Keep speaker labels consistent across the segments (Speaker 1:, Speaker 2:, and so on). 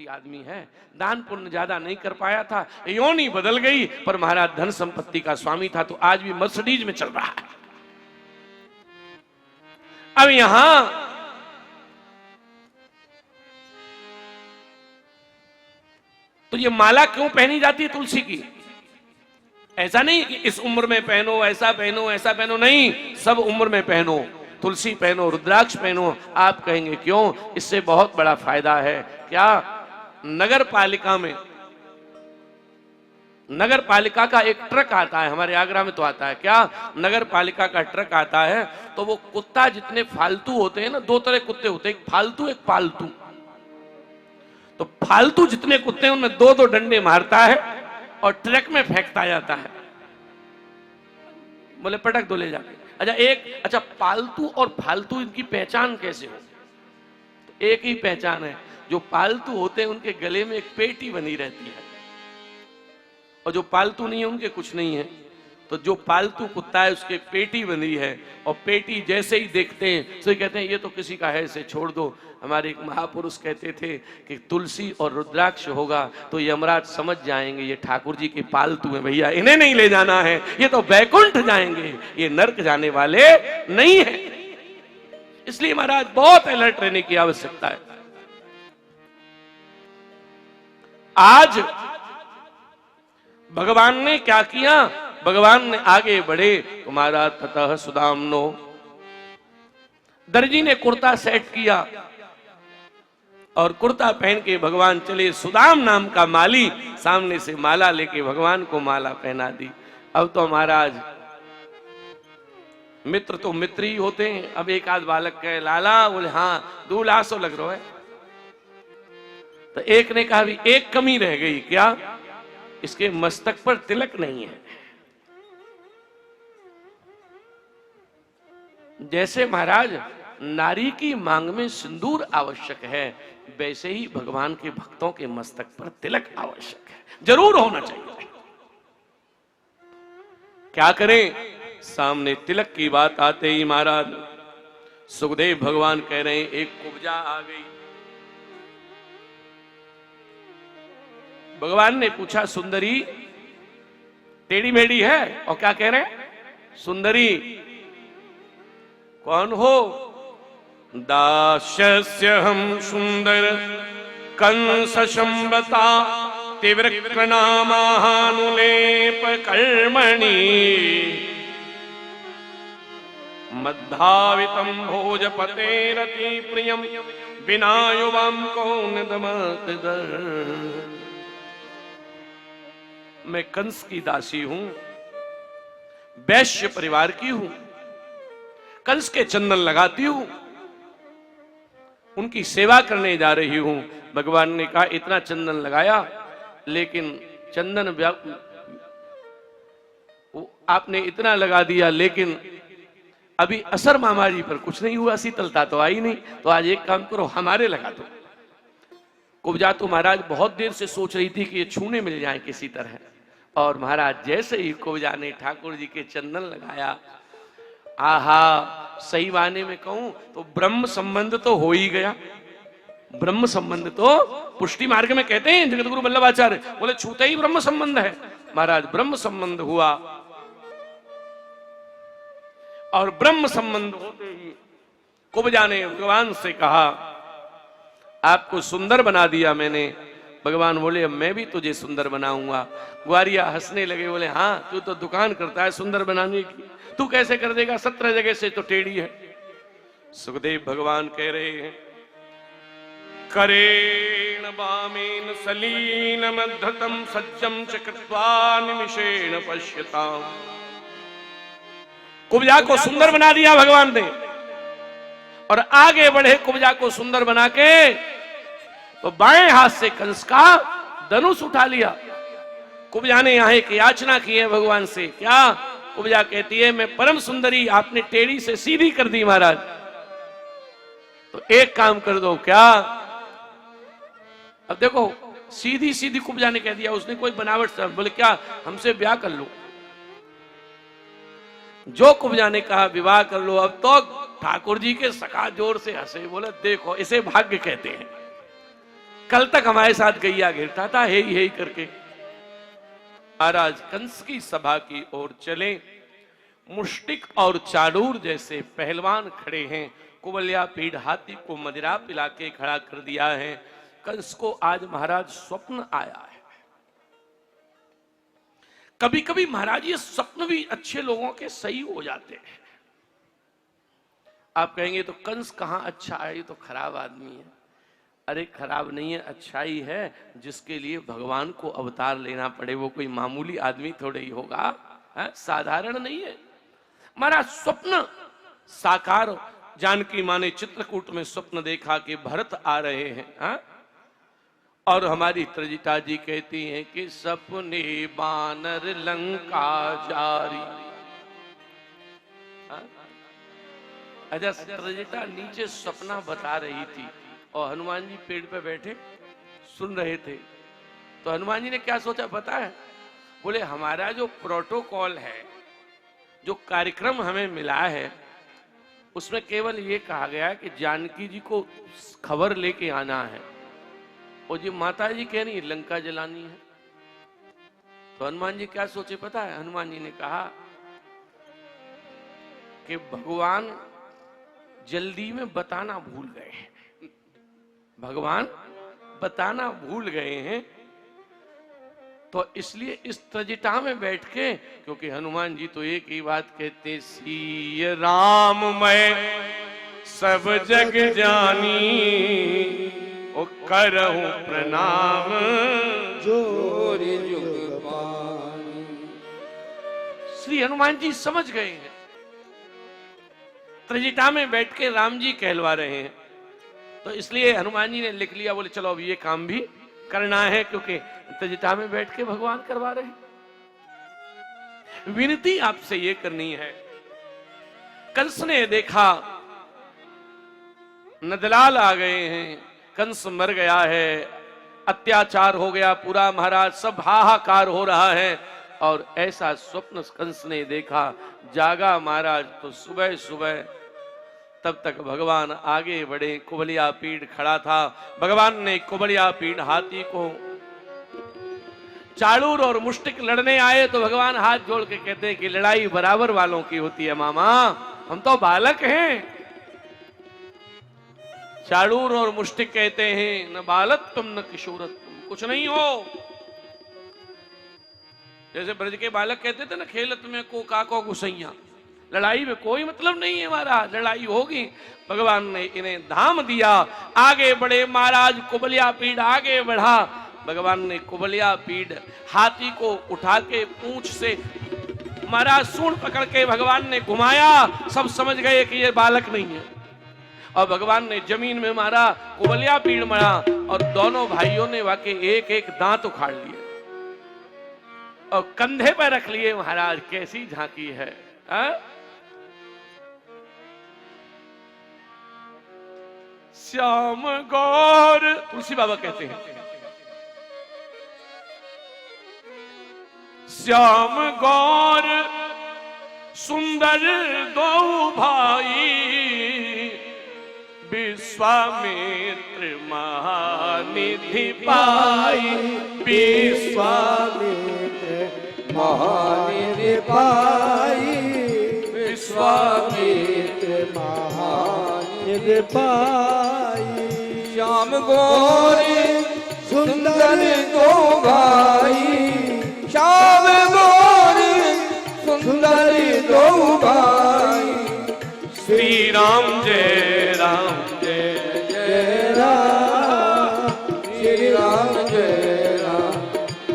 Speaker 1: करोड़पति आदमी है, दान पुण्य ज्यादा नहीं कर पाया था, योनी बदल गई, पर महाराज धन संपत्ति का स्वामी था, तो आज भी मर्सिडीज में चल रहा है। अब यहां तो ये माला क्यों पहनी जाती है तुलसी की? ऐसा नहीं कि इस उम्र में पहनो, ऐसा पहनो, ऐसा पहनो, नहीं, सब उम्र में पहनो, तुलसी पहनो, रुद्राक्ष पहनो। आप कहेंगे क्यों? इससे बहुत बड़ा फायदा है। क्या? नगर पालिका में, नगर पालिका का एक ट्रक आता है, हमारे आगरा में तो आता है, क्या नगर पालिका का ट्रक आता है, तो वो कुत्ता जितने फालतू होते हैं ना, दो तरह कुत्ते होते हैं, एक फालतू एक पालतू। तो फालतू जितने कुत्ते हैं उनमें दो दो डंडे मारता है और ट्रक में फेंकता जाता है, बोले पटक दो ले जाके। अच्छा पालतू और फालतू इनकी पहचान कैसे हो? तो एक ही पहचान है, जो पालतू होते हैं उनके गले में एक पेटी बनी रहती है, और जो पालतू नहीं है उनके कुछ नहीं है। तो जो पालतू कुत्ता है उसके पेटी बनी है, और पेटी जैसे ही देखते हैं तो कहते हैं ये तो किसी का है, इसे छोड़ दो। हमारे एक महापुरुष कहते थे कि तुलसी और रुद्राक्ष होगा तो यमराज समझ जाएंगे ये ठाकुर जी के पालतू हैं भैया, इन्हें नहीं ले जाना है, ये तो बैकुंठ जाएंगे, ये नरक जाने वाले नहीं है। इसलिए महाराज बहुत अलर्ट रहने की आवश्यकता है। आज भगवान ने क्या किया? भगवान ने आगे बढ़े, तुम्हारा ततः सुदामनो, दर्जी ने कुर्ता सेट किया और कुर्ता पहन के भगवान चले। सुदाम नाम का माली सामने से माला लेके भगवान को माला पहना दी। अब तो महाराज मित्र तो मित्र ही होते हैं। अब एक आध बालक कहे लाला, बोले हाँ दूल्हा सो लग रहा है। तो एक ने कहा भी एक कमी रह गई, क्या? इसके मस्तक पर तिलक नहीं है। जैसे महाराज नारी की मांग में सिंदूर आवश्यक है, वैसे ही भगवान के भक्तों के मस्तक पर तिलक आवश्यक है, जरूर होना चाहिए। क्या करें? सामने तिलक की बात आते ही महाराज सुखदेव भगवान कह रहे हैं एक कुब्जा आ गई। भगवान ने पूछा सुंदरी टेढ़ी मेढ़ी है? और क्या कह रहे हैं? सुंदरी। कौन हो? दास्यस्य हम सुंदर कंस शंबता तीव्र नामानुलेप कर्मणि मद्धावितम भोजपतेरति प्रियम बिना युवाम कौन दमत दर। मैं कंस की दासी हूं, वैश्य परिवार की हूं, कंस के चंदन लगाती हूं, उनकी सेवा करने जा रही हूं। भगवान ने कहा इतना चंदन लगाया, लेकिन चंदन आपने इतना लगा दिया, लेकिन अभी असर मामा जी पर कुछ नहीं हुआ, शीतलता तो आई नहीं। तो आज एक काम करो, हमारे लगा दो। कुब्जा तो महाराज बहुत देर से सोच रही थी कि ये छूने मिल जाए किसी तरह, और महाराज जैसे ही कुब्जा ने ठाकुर जी के चंदन लगाया, आहा, सही माने में कहूं तो ब्रह्म संबंध तो हो ही गया। ब्रह्म संबंध तो पुष्टि मार्ग में कहते हैं जगत गुरु वल्लभाचार्य, बोले छूते ही ब्रह्म संबंध है। महाराज ब्रह्म संबंध हुआ, और ब्रह्म संबंध होते ही कुब्जा ने भगवान से कहा आपको सुंदर बना दिया मैंने। भगवान बोले अब मैं भी तुझे सुंदर बनाऊंगा। ग्वारिया हंसने लगे, बोले हाँ तू तो दुकान करता है सुंदर बनाने की, तू कैसे कर देगा? 17 जगह से तो टेढ़ी है। सुखदेव भगवान कह रहे हैं करेण वामेन सलीन मद्धतम सज्जम च कृत्वा निमिषेण पश्यताम। कुब्जा को सुंदर बना दिया भगवान ने, और आगे बढ़े कुब्जा को सुंदर बना के, तो बाएं हाथ से कंस का धनुष उठा लिया। कुब्जा ने यहां एक याचना की है भगवान से, क्या? कुब्जा कहती है मैं परम सुंदरी, आपने टेढ़ी से सीधी कर दी महाराज, तो एक काम कर दो। क्या? अब देखो सीधी सीधी कुब्जा ने कह दिया, उसने कोई बनावट से। बोले क्या? हमसे ब्याह कर लो। जो कुब्जा ने कहा विवाह कर लो, अब तो ठाकुर जी के सखा जोर से हंसे, बोले देखो इसे भाग्य कहते हैं। कल तक हमारे साथ गैया घेरता था, हे ही करके। महाराज कंस की सभा की ओर चले। मुष्टिक और चाडूर जैसे पहलवान खड़े हैं। कुबलिया पीढ़ हाथी को मदिरा पिला के खड़ा कर दिया है। कंस को आज महाराज स्वप्न आया है। कभी कभी महाराज ये स्वप्न भी अच्छे लोगों के सही हो जाते हैं। आप कहेंगे तो कंस कहां अच्छा है, ये तो खराब आदमी है। अरे खराब नहीं है, अच्छा ही है। जिसके लिए भगवान को अवतार लेना पड़े वो कोई मामूली आदमी थोड़े ही होगा, है? साधारण नहीं है। महाराज स्वप्न साकार। जानकी माँ ने चित्रकूट में स्वप्न देखा कि भरत आ रहे हैं, हा? और हमारी त्रजिता जी कहती हैं कि सपने बानर लंका जारी। अच्छा, त्रजिता नीचे सपना बता रही थी और हनुमान जी पेड़ पे बैठे सुन रहे थे। तो हनुमान जी ने क्या सोचा पता है? बोले हमारा जो प्रोटोकॉल है, जो कार्यक्रम हमें मिला है, उसमें केवल ये कहा गया है कि जानकी जी को खबर लेके आना है और जी माता जी कह रही लंका जलानी है। तो हनुमान जी क्या सोचे पता है? हनुमान जी ने कहा कि भगवान जल्दी में बताना भूल गए हैं। भगवान बताना भूल गए हैं, तो इसलिए इस त्रजिता में बैठ के, क्योंकि हनुमान जी तो एक ही बात कहते, सिय राम मैं सब जग जानी, ओ करहूं प्रणाम जोरि जुग पानी। श्री हनुमान जी समझ गए हैं। त्रजिता में बैठ के राम जी कहलवा रहे हैं, तो इसलिए हनुमान जी ने लिख लिया। बोले चलो अब ये काम भी करना है, क्योंकि त्रजिता में बैठ के भगवान करवा रहे हैं। विनती आपसे ये करनी है। कंस ने देखा नंदलाल आ गए हैं, कंस मर गया है, अत्याचार हो गया पूरा, महाराज सब हाहाकार हो रहा है। और ऐसा स्वप्न कंस ने देखा। जागा महाराज तो सुबह सुबह, तब तक भगवान आगे बढ़े। कुबलिया पीढ़ खड़ा था। भगवान ने कुबलिया पीढ़ हाथी को, चाड़ूर और मुष्टिक लड़ने आए तो भगवान हाथ जोड़ के कहते हैं कि लड़ाई बराबर वालों की होती है मामा, हम तो बालक हैं। चाड़ूर और मुष्टिक कहते हैं न बालक तुम न किशोरत तुम, कुछ नहीं हो। जैसे ब्रज के बालक कहते थे ना, खेलत में को काको गुसैया, लड़ाई में कोई मतलब नहीं है महाराज, लड़ाई होगी। भगवान ने इन्हें धाम दिया, आगे बढ़े महाराज। कुबलिया पीढ़ आगे बढ़ा। भगवान ने कुबलिया पीढ़ हाथी को उठा के पूंछ से महाराज सूंड पकड़ के भगवान ने घुमाया। सब समझ गए कि ये बालक नहीं है, और भगवान ने जमीन में मारा, कुबलिया पीढ़ मारा, और दोनों भाइयों ने वाकई एक एक दांत उखाड़ लिए और कंधे पर रख लिए। महाराज कैसी झांकी है, हा? श्याम गौर, तुलसी बाबा कहते हैं, श्याम गौर सुंदर दो भाई, विश्वामित्र महानिधि पाई, विश्वामित्र महानिधि पाई, विश्वामित्र महानिधि पाई।
Speaker 2: श्याम गौर सुंदर दो भाई, श्याम गौर सुंदर दो भाई,
Speaker 1: श्री राम जय राम जय
Speaker 2: जय राम, श्री राम जय राम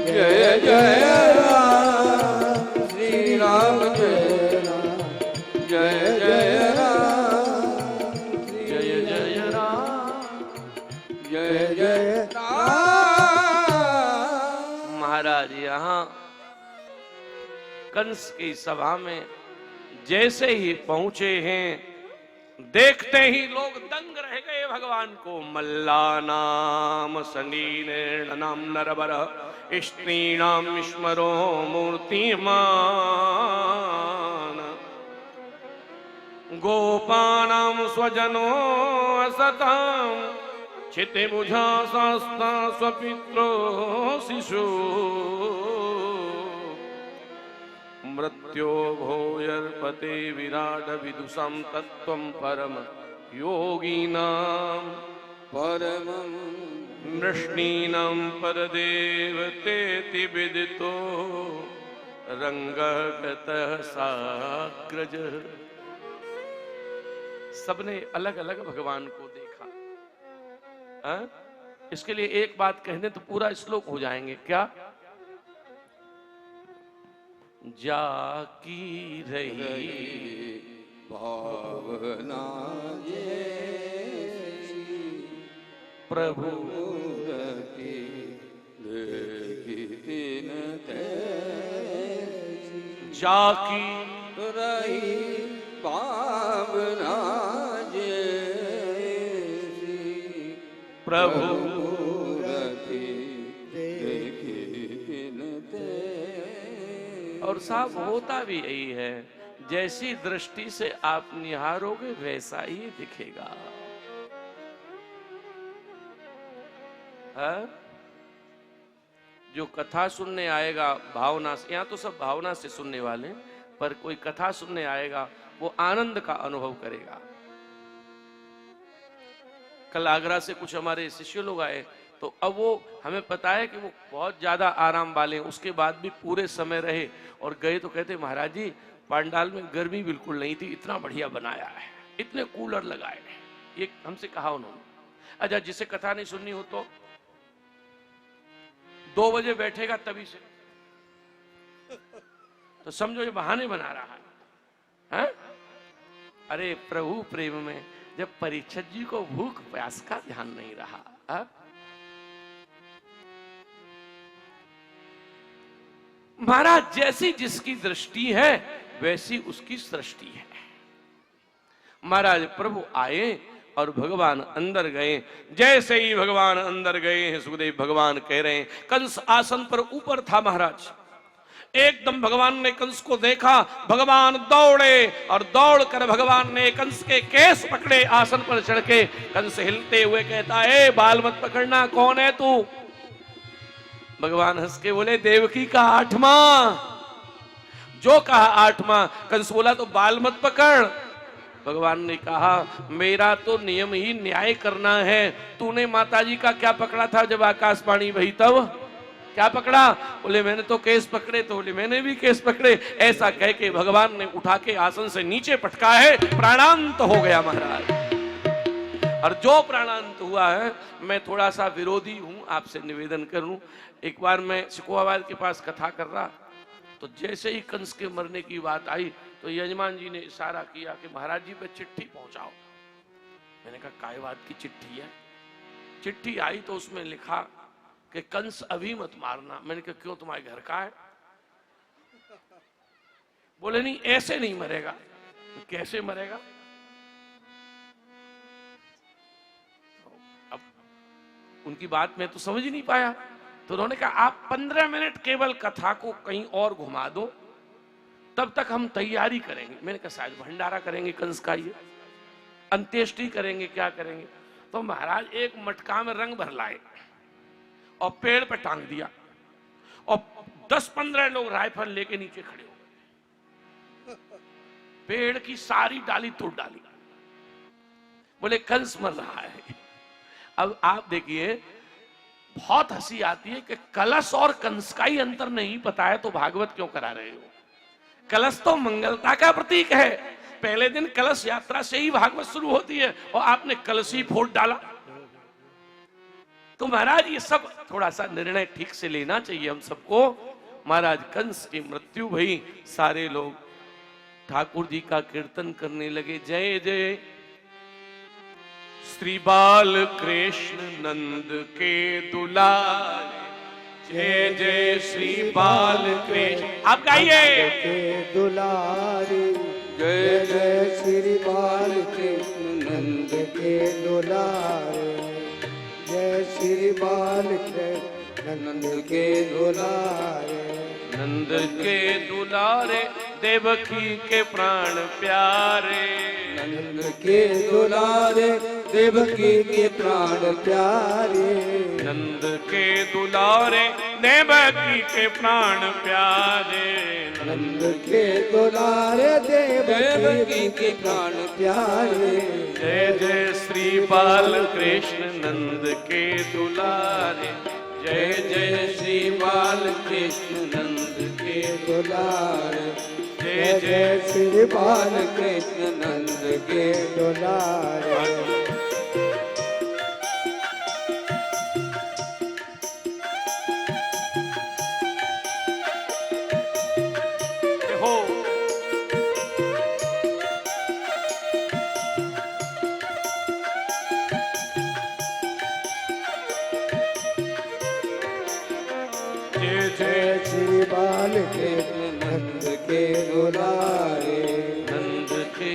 Speaker 2: जय जय राम, श्री राम जय राम जय जय राम,
Speaker 1: जय जय राम
Speaker 2: जय जय राम।
Speaker 1: महाराज यहाँ कंस की सभा में जैसे ही पहुंचे हैं, देखते ही लोग दंग रह गए भगवान को। मल्ला नाम संगीन नाम नरबर स्त्रीणाम स्मरो मूर्तिमान, गोपानाम स्वजनो असताम चिते बुझा शास्ता स्वपित्रो शिशु मृत्यो भोयर्पते विराट विदुषं तत्त्वं परम योगिनां
Speaker 2: परमं
Speaker 1: नृष्णीनां परदेवतेति विदितो रंगगतः साग्रज। सबने अलग अलग भगवान को देखा। इसके लिए एक बात कहने तो पूरा श्लोक हो जाएंगे। क्या? जाकी रही
Speaker 2: भावना जैसी
Speaker 1: प्रभु
Speaker 2: रति देखी न तैसी।
Speaker 1: जाकी
Speaker 2: रही भावना जैसी
Speaker 1: प्रभु
Speaker 2: रति देखी न तैसी।
Speaker 1: और साहब होता भी यही है, जैसी दृष्टि से आप निहारोगे वैसा ही दिखेगा। जो कथा सुनने आएगा भावना से, यहाँ तो सब भावना से सुनने वाले, पर कोई कथा सुनने आएगा वो आनंद का अनुभव करेगा। कल आगरा से कुछ हमारे शिष्य लोग आए, तो अब वो हमें पता है कि वो बहुत ज्यादा आराम वाले हैं, उसके बाद भी पूरे समय रहे और गए तो कहते महाराज जी पंडाल में गर्मी बिल्कुल नहीं थी, इतना बढ़िया बनाया है, इतने कूलर लगाए हैं। ये हमसे कहा उन्होंने। अच्छा, जिसे कथा नहीं सुननी हो तो 2 बजे बैठेगा तभी से, तो समझो ये बहाने बना रहा है। अरे प्रभु प्रेम में जब परीक्षित जी को भूख प्यास का ध्यान नहीं रहा, महाराज जैसी जिसकी दृष्टि है वैसी उसकी सृष्टि है। महाराज प्रभु आए और भगवान अंदर गए। जैसे ही भगवान अंदर गए हैं, सुखदेव भगवान कह रहे हैं, कंस आसन पर ऊपर था महाराज। एकदम भगवान ने कंस को देखा, भगवान दौड़े और दौड़कर भगवान ने कंस के केस पकड़े, आसन पर चढ़ के। कंस हिलते हुए कहता है बाल मत पकड़ना, कौन है तू? भगवान हंस के बोले देवकी का 8वां। जो कहा 8वां, कंस बोला तो बाल मत पकड़। भगवान ने कहा मेरा तो नियम ही न्याय करना है। तूने माताजी का क्या पकड़ा था जब आकाशवाणी बही तब? क्या पकड़ा? बोले मैंने तो केस पकड़े। तो बोले मैंने भी केस पकड़े। ऐसा कह के भगवान ने उठा के आसन से नीचे पटका है, प्राणांत हो गया महाराज। और जो प्राणांत हुआ है, मैं थोड़ा सा विरोधी हूं, आपसे निवेदन करूं। एक बार मैं सिकोहाबाद के पास कथा कर रहा, तो जैसे ही कंस के मरने की बात आई तो यजमान जी ने इशारा किया कि महाराज जी पे चिट्ठी पहुंचाओ। मैंने कहा काय बात की चिट्ठी है? चिट्ठी आई तो उसमें लिखा कि कंस अभी मत मारना। मैंने कहा क्यों, तुम्हारे घर का है? बोले नहीं ऐसे नहीं मरेगा। कैसे मरेगा? अब उनकी बात मैं तो समझ ही नहीं पाया। तो उन्होंने कहा आप 15 मिनट केवल कथा को कहीं और घुमा दो, तब तक हम तैयारी करेंगे। मैंने कहा शायद भंडारा करेंगे कंस का, ये अंत्येष्टि करेंगे, क्या करेंगे? तो महाराज एक मटका में रंग भर लाए और पेड़ पर टांग दिया और 10-15 लोग राइफल लेके नीचे खड़े हो गए। पेड़ की सारी डाली तोड़ डाली। बोले कंस मर रहा है। अब आप देखिए, बहुत हंसी आती है कि कलश और कंस का ही अंतर नहीं पता है तो भागवत क्यों करा रहे हो? कलश तो मंगलता का प्रतीक है। पहले दिन कलश यात्रा से ही भागवत शुरू होती है और आपने कलश ही फोड़ डाला। तो महाराज ये सब थोड़ा सा निर्णय ठीक से लेना चाहिए हम सबको। महाराज कंस की मृत्यु भई, सारे लोग ठाकुर जी का कीर्तन करने लगे। जय जय श्री बाल कृष्ण नंद के दुलारे, जय जय श्री बाल कृष्ण। आप गाइए।
Speaker 2: के दुलारे, जय जय श्री बाल कृष्ण नंद के दुलारे, जय श्री बाल कृष्ण नंद के दुलारे।
Speaker 1: नंद के दुलारे देवकी के प्राण प्यारे,
Speaker 2: नंद के दुलारे देवकी के प्राण प्यारे,
Speaker 1: नंद के दुलारे देवकी के प्राण प्यारे,
Speaker 2: नंद के दुलारे देवकी के प्राण प्यारे।
Speaker 1: जय जय श्री बाल कृष्ण नंद के दुलारे, जय जय श्री बाल कृष्ण नंद के
Speaker 2: दुलारे,
Speaker 1: जय
Speaker 2: जय श्री बाल कृष्ण नंद के दुलारे।
Speaker 1: हो जय
Speaker 2: जय श्री बाल कृष्ण नंद के दुलारे,
Speaker 1: नंद के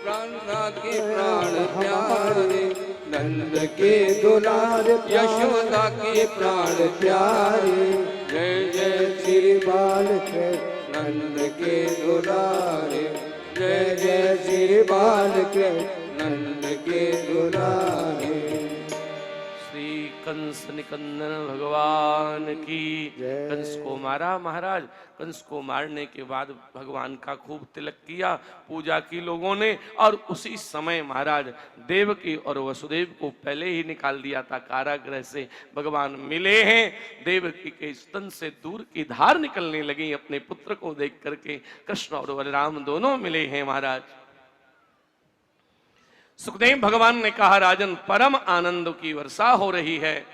Speaker 2: प्राण के प्राण प्यारे, नंद के दुलारे यशोदा के प्राण प्यारे। जय जय श्री बाल कृष्ण नंद के दुलारे, जय जय श्री बाल कृष्ण नंद के दुलारे।
Speaker 1: श्री कंस निकंदन भगवान की।
Speaker 2: जय।
Speaker 1: कंस को मारा महाराज। कंस को मारने के बाद भगवान का खूब तिलक किया, पूजा की लोगों ने, और उसी समय महाराज देवकी और वसुदेव को पहले ही निकाल दिया था कारागृह से। भगवान मिले हैं, देवकी के स्तन से दूध की धार निकलने लगी अपने पुत्र को देख करके। कृष्ण और बलराम दोनों मिले हैं महाराज। सुखदेव भगवान ने कहा, राजन परम आनंद की वर्षा हो रही है,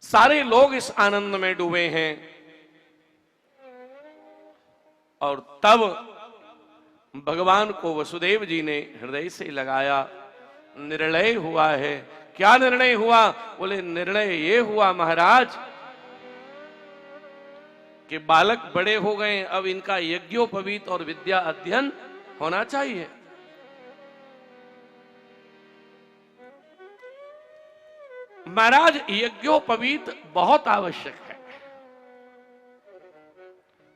Speaker 1: सारे लोग इस आनंद में डूबे हैं। और तब भगवान को वसुदेव जी ने हृदय से लगाया। निर्णय हुआ है। क्या निर्णय हुआ? बोले निर्णय ये हुआ महाराज कि बालक बड़े हो गए, अब इनका यज्ञोपवीत और विद्या अध्ययन होना चाहिए। महाराज यज्ञोपवीत बहुत आवश्यक है।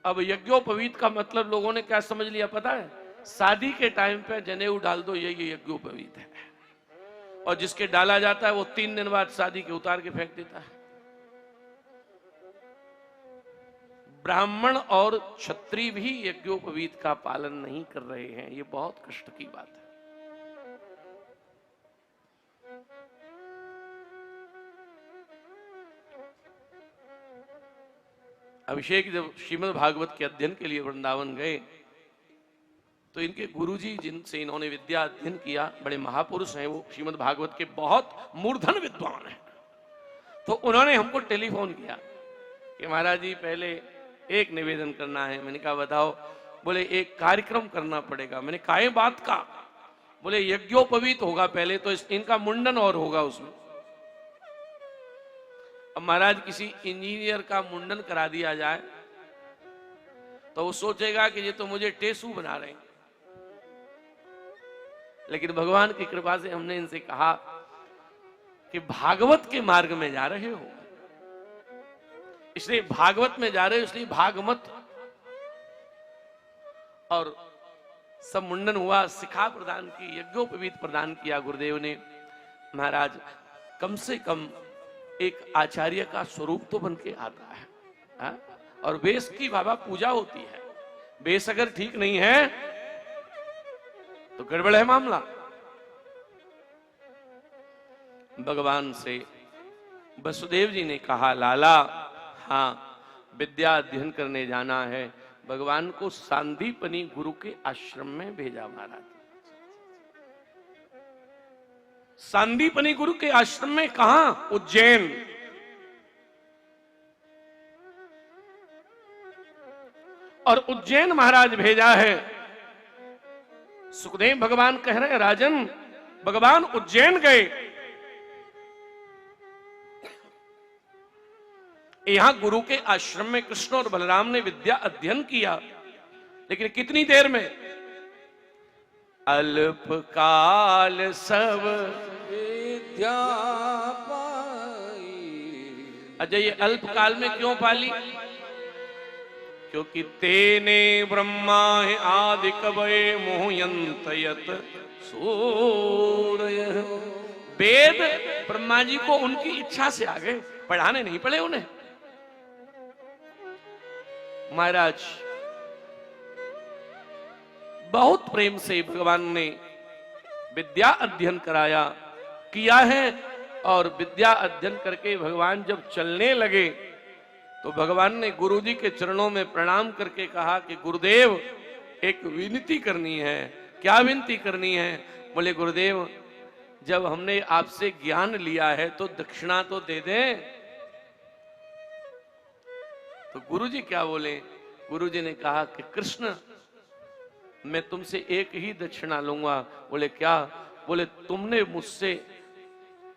Speaker 1: अब यज्ञोपवीत का मतलब लोगों ने क्या समझ लिया पता है? शादी के टाइम पे जनेऊ डाल दो, ये यज्ञोपवीत है। और जिसके डाला जाता है वो 3 दिन बाद शादी के उतार के फेंक देता है। ब्राह्मण और क्षत्रिय भी यज्ञोपवीत का पालन नहीं कर रहे हैं। ये बहुत कष्ट की बात है। अभिषेक जब श्रीमद् भागवत के अध्ययन के लिए वृंदावन गए तो इनके गुरुजी जिनसे इन्होंने विद्या अध्ययन किया, बड़े महापुरुष हैं वो, श्रीमद् भागवत के बहुत मूर्धन विद्वान हैं। तो उन्होंने हमको टेलीफोन किया कि महाराज जी पहले एक निवेदन करना है। मैंने कहा बताओ। बोले एक कार्यक्रम करना पड़ेगा। मैंने कहा बात का? बोले यज्ञोपवीत होगा पहले, तो इनका मुंडन और होगा उसमें। अब महाराज किसी इंजीनियर का मुंडन करा दिया जाए तो वो सोचेगा कि ये तो मुझे टेसू बना रहे हैं। लेकिन भगवान की कृपा से हमने इनसे कहा कि भागवत के मार्ग में जा रहे हो, इसलिए भागवत में जा रहे हो, इसलिए भागमत। और सब मुंडन हुआ, शिखा प्रदान की, यज्ञोपवीत प्रदान किया गुरुदेव ने। महाराज कम से कम एक आचार्य का स्वरूप तो बन के आता है, हा? और वेश की बाबा पूजा होती है। वेश अगर ठीक नहीं है तो गड़बड़ है मामला। भगवान से वसुदेव जी ने कहा, लाला हाँ विद्या अध्ययन करने जाना है। भगवान को सांदीपनी गुरु के आश्रम में भेजा महाराज। सांदीपनी गुरु के आश्रम में कहां? उज्जैन। और उज्जैन महाराज भेजा है। सुखदेव भगवान कह रहे हैं, राजन भगवान उज्जैन गए, यहां गुरु के आश्रम में कृष्ण और बलराम ने विद्या अध्ययन किया, लेकिन कितनी देर में? अल्पकाल सब
Speaker 2: विद्या पाई।
Speaker 1: अच्छा, ये अल्पकाल में क्यों पाली? क्योंकि तेने ब्रह्मा आदि कवये मोहयंत यत सूरयः। वेद ब्रह्मा जी को उनकी इच्छा से आ गए, पढ़ाने नहीं पड़े उन्हें। महाराज बहुत प्रेम से भगवान ने विद्या अध्ययन कराया किया है, और विद्या अध्ययन करके भगवान जब चलने लगे तो भगवान ने गुरुजी के चरणों में प्रणाम करके कहा कि गुरुदेव एक विनती करनी है। क्या विनती करनी है? बोले गुरुदेव जब हमने आपसे ज्ञान लिया है तो दक्षिणा तो दे दें। तो गुरुजी क्या बोले? गुरुजी ने कहा कि कृष्ण मैं तुमसे एक ही दक्षिणा लूंगा। बोले क्या? बोले तुमने मुझसे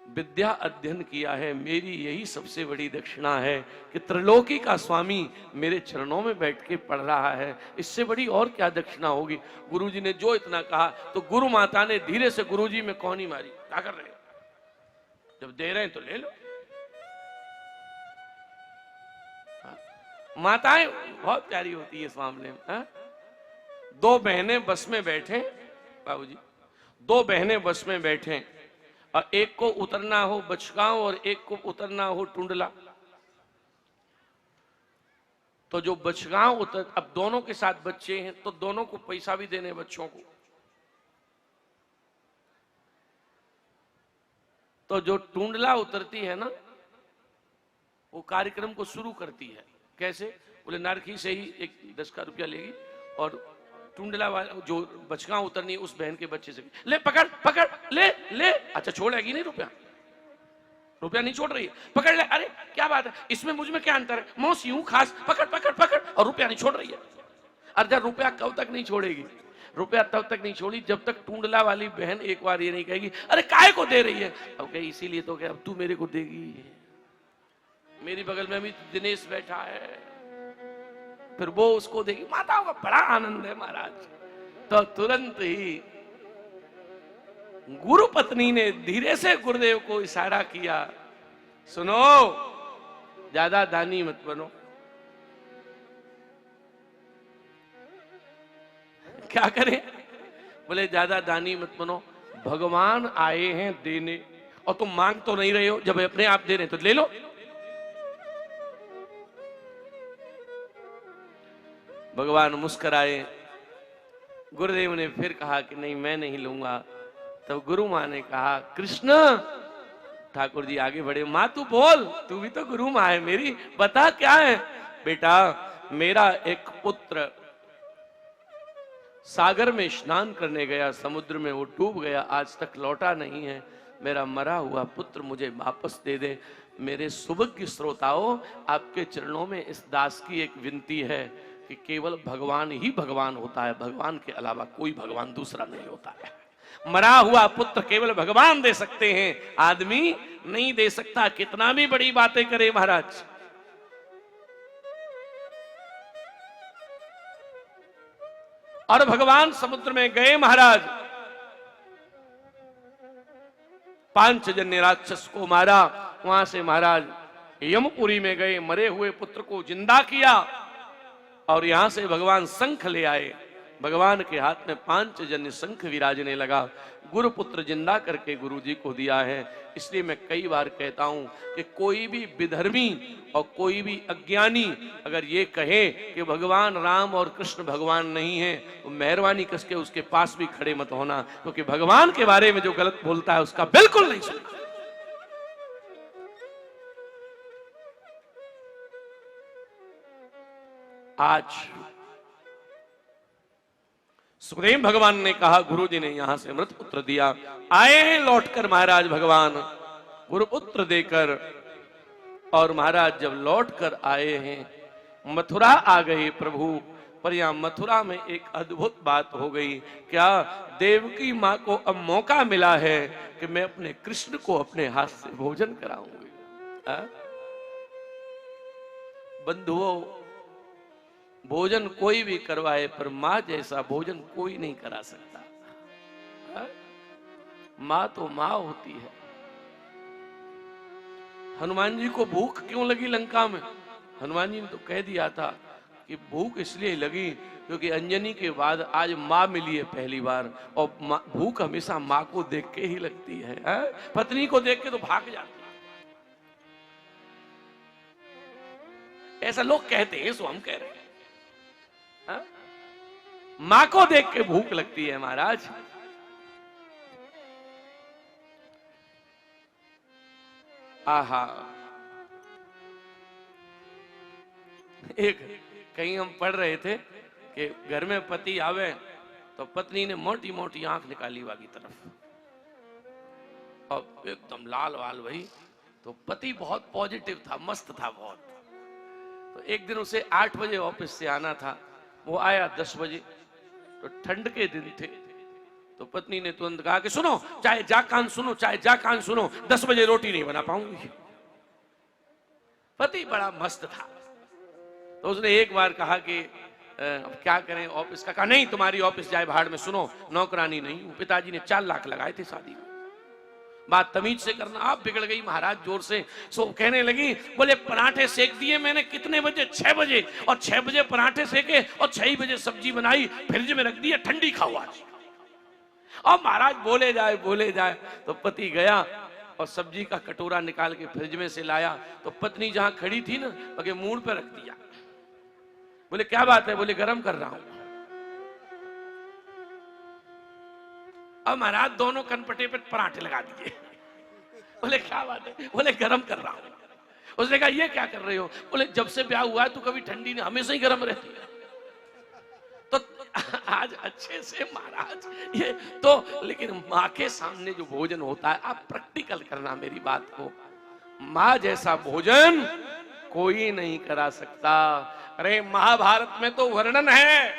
Speaker 1: विद्या अध्ययन किया है, मेरी यही सबसे बड़ी दक्षिणा है कि त्रिलोकी का स्वामी मेरे चरणों में बैठ के पढ़ रहा है, इससे बड़ी और क्या दक्षिणा होगी। गुरुजी ने जो इतना कहा तो गुरु माता ने धीरे से गुरुजी में कौनी मारी, क्या कर रहे हो, जब दे रहे हैं तो ले लो। माताएं बहुत प्यारी होती है इस मामले में। हा? दो बहनें बस में बैठे, बाबूजी दो बहनें बस में बैठे और एक को उतरना हो बचगांव और एक को उतरना हो टुंडला। तो जो बचगांव उतर, अब दोनों के साथ बच्चे हैं तो दोनों को पैसा भी देने बच्चों को। तो जो टुंडला उतरती है ना वो कार्यक्रम को शुरू करती है। कैसे? बोले नारखी से ही एक 10 का रुपया लेगी और टुंडला वाला जो बचगांव उतरनी है उस बहन के बच्चे से ले पकड़ पकड़ ले ले। अच्छा छोड़ेगी नहीं रुपया, रुपया नहीं छोड़ रही है, पकड़ ले। अरे क्या बात है, इसमें मुझ में क्या अंतर है, मौसी हूं खास, पकड़ पकड़ पकड़, और रुपया नहीं छोड़ रही है। अरे रुपया कब तक नहीं छोड़ेगी? रुपया तब तक नहीं छोड़ी जब तक टुंडला वाली बहन एक बार ये नहीं कहेगी अरे काय को दे रही है। अब कहे इसीलिए तो क्या अब तू मेरे को देगी, मेरी बगल में भी दिनेश बैठा है, फिर वो उसको देगी। माताओं का बड़ा आनंद है महाराज। तो तुरंत ही गुरु पत्नी ने धीरे से गुरुदेव को इशारा किया, सुनो ज्यादा दानी मत बनो। क्या करें? बोले ज्यादा दानी मत बनो, भगवान आए हैं देने और तुम मांग तो नहीं रहे हो, जब अपने आप दे रहे तो ले लो। भगवान मुस्कुराए। गुरुदेव ने फिर कहा कि नहीं मैं नहीं लूंगा। तब गुरु मां ने कहा कृष्ण। ठाकुर जी आगे बढ़े, मां तू बोल, तू भी तो गुरु मां है मेरी, बता क्या है। बेटा मेरा एक पुत्र सागर में स्नान करने गया, समुद्र में वो डूब गया, आज तक लौटा नहीं है। मेरा मरा हुआ पुत्र मुझे वापस दे दे। मेरे सुभज्ञ श्रोताओं, आपके चरणों में इस दास की एक विनती है कि केवल भगवान ही भगवान होता है, भगवान के अलावा कोई भगवान दूसरा नहीं होता है। मरा हुआ पुत्र केवल भगवान दे सकते हैं, आदमी नहीं दे सकता, कितना भी बड़ी बातें करे महाराज। और भगवान समुद्र में गए महाराज, पांचजन्य राक्षस को मारा, वहां से महाराज यमपुरी में गए, मरे हुए पुत्र को जिंदा किया और यहां से भगवान शंख ले आए। भगवान के हाथ में पांचजन्य शंख विराजने लगा। गुरुपुत्र जिंदा करके गुरु जी को दिया है। इसलिए मैं कई बार कहता हूं कि कोई भी विधर्मी और कोई भी अज्ञानी अगर ये कहे कि भगवान राम और कृष्ण भगवान नहीं है तो मेहरबानी करके उसके पास भी खड़े मत होना, क्योंकि भगवान के बारे में जो गलत बोलता है उसका बिल्कुल नहीं सुनना। आज सुखदेव भगवान ने कहा, गुरु जी ने यहां से अमृत पुत्र दिया, आए हैं लौटकर महाराज भगवान गुरुपुत्र देकर। और महाराज जब लौटकर आए हैं मथुरा आ गए प्रभु, पर यहां मथुरा में एक अद्भुत बात हो गई। क्या? देवकी मां को अब मौका मिला है कि मैं अपने कृष्ण को अपने हाथ से भोजन कराऊंगी। बंधुओं, भोजन कोई भी करवाए पर मां जैसा भोजन कोई नहीं करा सकता। हा? मां तो मां होती है। हनुमान जी को भूख क्यों लगी लंका में? हनुमान जी ने तो कह दिया था कि भूख इसलिए लगी क्योंकि अंजनी के बाद आज माँ मिली है पहली बार, और भूख हमेशा माँ को देख के ही लगती है, पत्नी को देख के तो भाग जाती है। ऐसा लोग कहते हैं, सो हम कह रहे हैं, माँ को देख के भूख लगती है महाराज। आहा, एक कहीं हम पढ़ रहे थे कि घर में पति आवे तो पत्नी ने मोटी मोटी आंख निकाली वागी तरफ और एकदम लाल वाल वही, तो पति बहुत पॉजिटिव था, मस्त था बहुत। तो एक दिन उसे 8 बजे ऑफिस से आना था, वो आया 10 बजे, तो ठंड के दिन थे, तो पत्नी ने तुरंत कहा कि सुनो, चाहे जा कान सुनो, चाहे जा कान सुनो, 10 बजे रोटी नहीं बना पाऊंगी। पति बड़ा मस्त था, तो उसने एक बार कहा कि अब क्या करें ऑफिस का, कहा नहीं तुम्हारी ऑफिस जाए भाड़ में, सुनो नौकरानी नहीं हूं, पिताजी ने 4 लाख लगाए थे शादी में, बात तमीज से करना। आप बिगड़ गई महाराज जोर से। सो कहने लगी, बोले पराठे सेक दिए मैंने, कितने बजे? 6 बजे, और 6 बजे पराठे सेके और 6 बजे सब्जी बनाई, फ्रिज में रख दी है, ठंडी खाओ आज। और महाराज बोले जाए तो पति गया और सब्जी का कटोरा निकाल के फ्रिज में से लाया, तो पत्नी जहां खड़ी थी ना, आगे मूड पे रख दिया। बोले क्या बात है? बोले गरम कर रहा हूं। अब महाराज दोनों कनपटे पे पराठे लगा दिए। बोले क्या बात है? बोले गरम कर रहा हूं। उसने कहा ये क्या कर रहे हो? बोले जब से ब्याह हुआ है तो कभी ठंडी नहीं, हमेशा ही गरम रहती है। तो आज अच्छे से महाराज ये तो, लेकिन माँ के सामने जो भोजन होता है, आप प्रैक्टिकल करना मेरी बात को, माँ जैसा भोजन कोई नहीं करा सकता। अरे महाभारत में तो वर्णन है,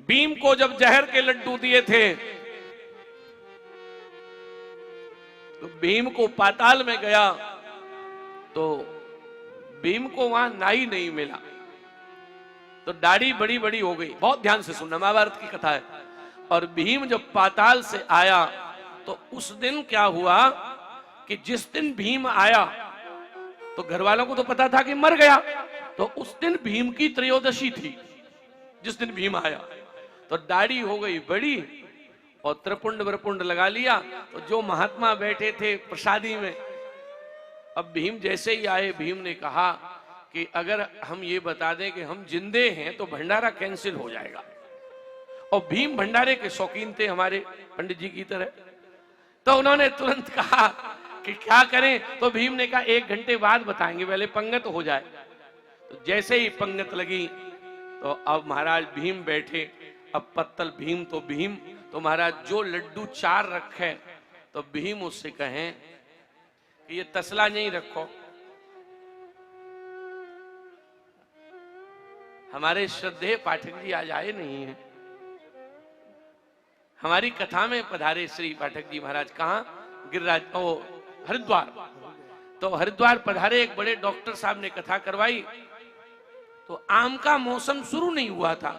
Speaker 1: भीम को जब जहर के लड्डू दिए थे तो भीम को पाताल में गया, तो भीम को वहां नाई नहीं मिला, तो दाढ़ी बड़ी बड़ी हो गई। बहुत ध्यान से सुनना, महाभारत की कथा है। और भीम जब पाताल से आया तो उस दिन क्या हुआ कि जिस दिन भीम आया तो घर वालों को तो पता था कि मर गया, तो उस दिन भीम की त्रयोदशी थी जिस दिन भीम आया, तो दाढ़ी हो गई बड़ी और त्रिपुंड वरपुंड लगा लिया। तो जो महात्मा बैठे थे प्रसादी में, अब भीम जैसे ही आए, भीम ने कहा कि अगर हम ये बता दें कि हम जिंदे हैं तो भंडारा कैंसिल हो जाएगा। और भीम भंडारे के शौकीन थे हमारे पंडित जी की तरह, तो उन्होंने तुरंत कहा कि क्या करें? तो भीम ने कहा 1 घंटे बाद बताएंगे, पहले पंगत हो जाए। तो जैसे ही पंगत लगी तो अब महाराज भीम बैठे, अब पत्तल भीम तो भीम, तो महाराज जो लड्डू 4 रखे तो भीम उससे कहें कि ये तसला नहीं रखो। हमारे श्रद्धेय पाठक जी आज आए नहीं है, हमारी कथा में पधारे श्री पाठक जी महाराज। कहां? गिरिराज, ओ हरिद्वार। तो हरिद्वार पधारे, एक बड़े डॉक्टर साहब ने कथा करवाई। तो आम का मौसम शुरू नहीं हुआ था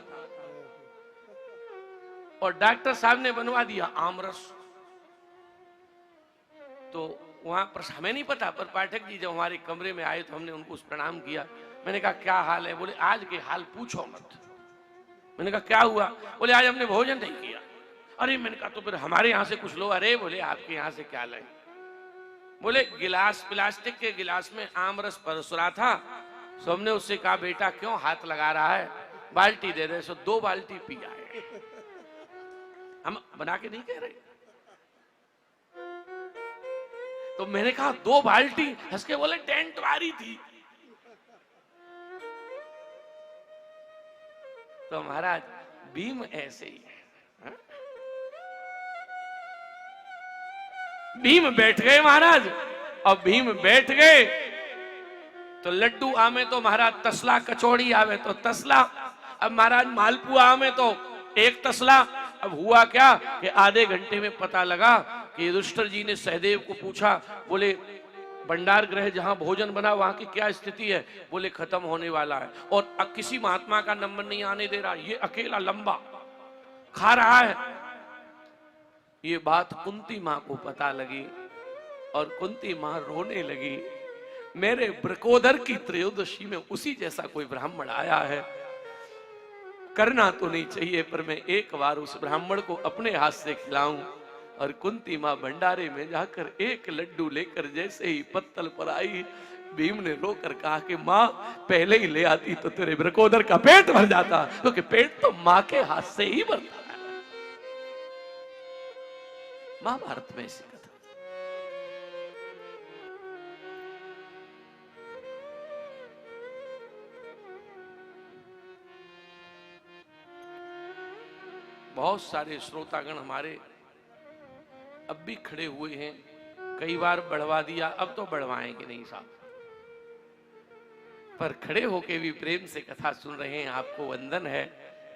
Speaker 1: और डॉक्टर साहब ने बनवा दिया आम रस। तो वहां पर हमें नहीं पता, पर पाठक जी जब हमारे कमरे में आए तो हमने उनको प्रणाम किया। मैंने कहा क्या हाल है? बोले आज के हाल पूछो मत। मैंने कहा क्या हुआ? बोले आज हमने भोजन नहीं किया। अरे मैंने कहा तो फिर हमारे यहाँ से कुछ लो। अरे बोले आपके यहाँ से क्या लाए? बोले गिलास, प्लास्टिक के गिलास में आम रस परस रहा था, सो हमने उससे कहा बेटा क्यों हाथ लगा रहा है, बाल्टी दे दे। सो 2 बाल्टी पी आए। हम बना के नहीं कह रहे। तो मैंने कहा 2 बाल्टी? हंस के बोले टेंट वारी थी। तो महाराज भीम ऐसे ही है। भीम बैठ गए महाराज, और भीम बैठ गए तो लड्डू आमे तो महाराज तसला, कचौड़ी आवे तो तसला। अब महाराज मालपुआ आमे तो 1 तसला। अब हुआ क्या कि आधे घंटे में पता लगा कि युधिष्ठिर जी ने सहदेव को पूछा, बोले भंडार गृह जहां भोजन बना वहां की क्या स्थिति है? बोले खत्म होने वाला है, और अब किसी महात्मा का नंबर नहीं आने दे रहा, ये अकेला लंबा खा रहा है। ये बात कुंती मां को पता लगी और कुंती मां रोने लगी। मेरे ब्रकोदर की त्रयोदशी में उसी जैसा कोई ब्राह्मण आया है। करना तो नहीं चाहिए, पर मैं एक बार उस ब्राह्मण को अपने हाथ से खिलाऊं। और कुंती मां भंडारे में जाकर एक लड्डू लेकर जैसे ही पत्तल पर आई, भीम ने रोकर कहा कि मां पहले ही ले आती तो तेरे ब्रकोदर का पेट भर जाता, क्योंकि पेट तो मां के हाथ से ही भरता है। महाभारत में ऐसी कथा। बहुत सारे श्रोतागण हमारे अब भी खड़े हुए हैं। कई बार बढ़वा दिया, अब तो बढ़वाएंगे नहीं साहब, पर खड़े होके भी प्रेम से कथा सुन रहे हैं। आपको वंदन है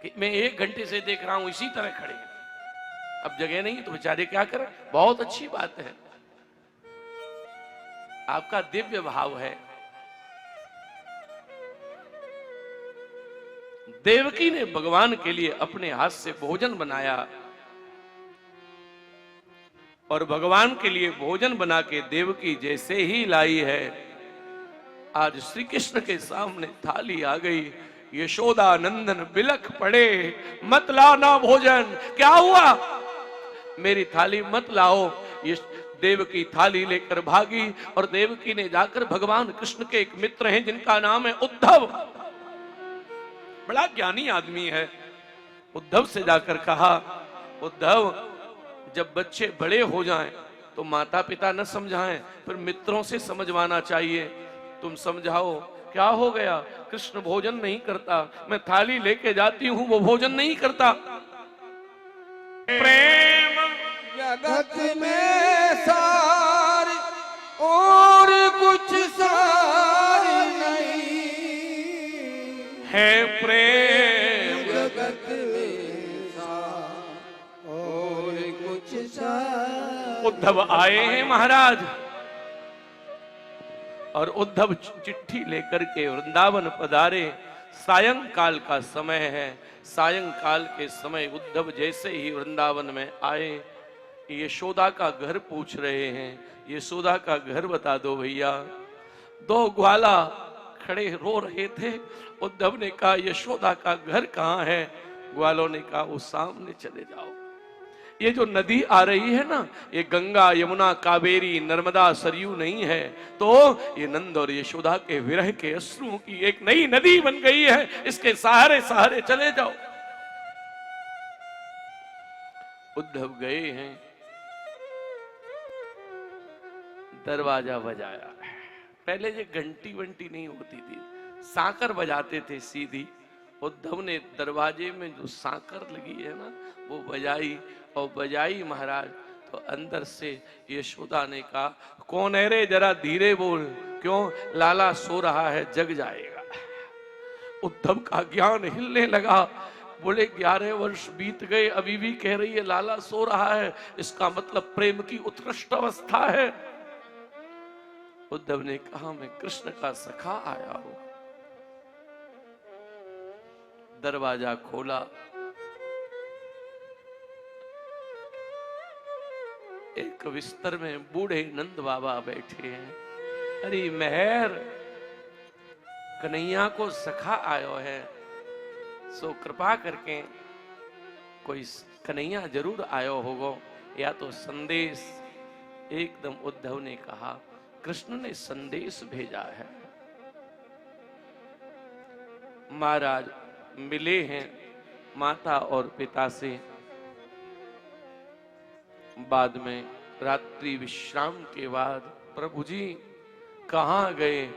Speaker 1: कि मैं 1 घंटे से देख रहा हूं इसी तरह खड़े हैं। अब जगह नहीं तो बेचारे क्या करें। बहुत अच्छी बात है, आपका दिव्य भाव है। देवकी ने भगवान के लिए अपने हाथ से भोजन बनाया, और भगवान के लिए भोजन बना के देवकी जैसे ही लाई है, आज श्री कृष्ण के सामने थाली आ गई। यशोदा नंदन बिलख पड़े, मत लाना भोजन। क्या हुआ? मेरी थाली मत लाओ। ये देवकी थाली लेकर भागी, और देवकी ने जाकर भगवान कृष्ण के एक मित्र हैं जिनका नाम है उद्धव, बड़ा ज्ञानी आदमी है, उद्धव से जाकर कहा, उद्धव जब बच्चे बड़े हो जाएं तो माता पिता न समझाएं, पर मित्रों से समझवाना चाहिए। तुम समझाओ क्या हो गया? कृष्ण भोजन नहीं करता, मैं थाली लेके जाती हूं वो भोजन नहीं करता। प्रेम
Speaker 2: जगत में सार और कुछ सार नहीं
Speaker 1: है, प्रेम
Speaker 2: जगत में सार और कुछ सार।
Speaker 1: उद्धव आए हैं महाराज, और उद्धव चिट्ठी लेकर के वृंदावन पधारे। सायंकाल का समय है। सायंकाल के समय उद्धव जैसे ही वृंदावन में आए, यशोदा का घर पूछ रहे हैं। यशोदा का घर बता दो भैया। 2 ग्वाला खड़े रो रहे थे। उद्धव ने कहा यशोदा का घर कहाँ है? ग्वालों ने कहा वो सामने चले जाओ। ये जो नदी आ रही है ना, ये गंगा यमुना कावेरी नर्मदा सरयू नहीं है, तो ये नंद और यशोदा के विरह के अश्रुओं की एक नई नदी बन गई है। इसके सहारे सहारे चले जाओ। उद्धव गए हैं, दरवाजा बजाया। पहले ये घंटी वंटी नहीं होती थी, सांकर बजाते थे सीधी। उद्धव ने दरवाजे में जो सांकर लगी है ना वो बजाई, और बजाई महाराज तो अंदर से यशोदा ने कहा कौन है रे, जरा धीरे बोल, क्यों? लाला सो रहा है, जग जाएगा। उद्धव का ज्ञान हिलने लगा। बोले 11 वर्ष बीत गए, अभी भी कह रही है लाला सो रहा है, इसका मतलब प्रेम की उत्कृष्ट अवस्था है। उद्धव ने कहा मैं कृष्ण का सखा आया हूं। दरवाजा खोला, एक बिस्तर में बूढ़े नंद बाबा बैठे हैं। अरे मेहर, कन्हैया को सखा आयो है, सो कृपा करके कोई कन्हैया जरूर आयो होगो, या तो संदेश। एकदम उद्धव ने कहा कृष्ण ने संदेश भेजा है। महाराज मिले हैं माता और पिता से। बाद में रात्रि विश्राम के बाद प्रभु जी कहाँ गए?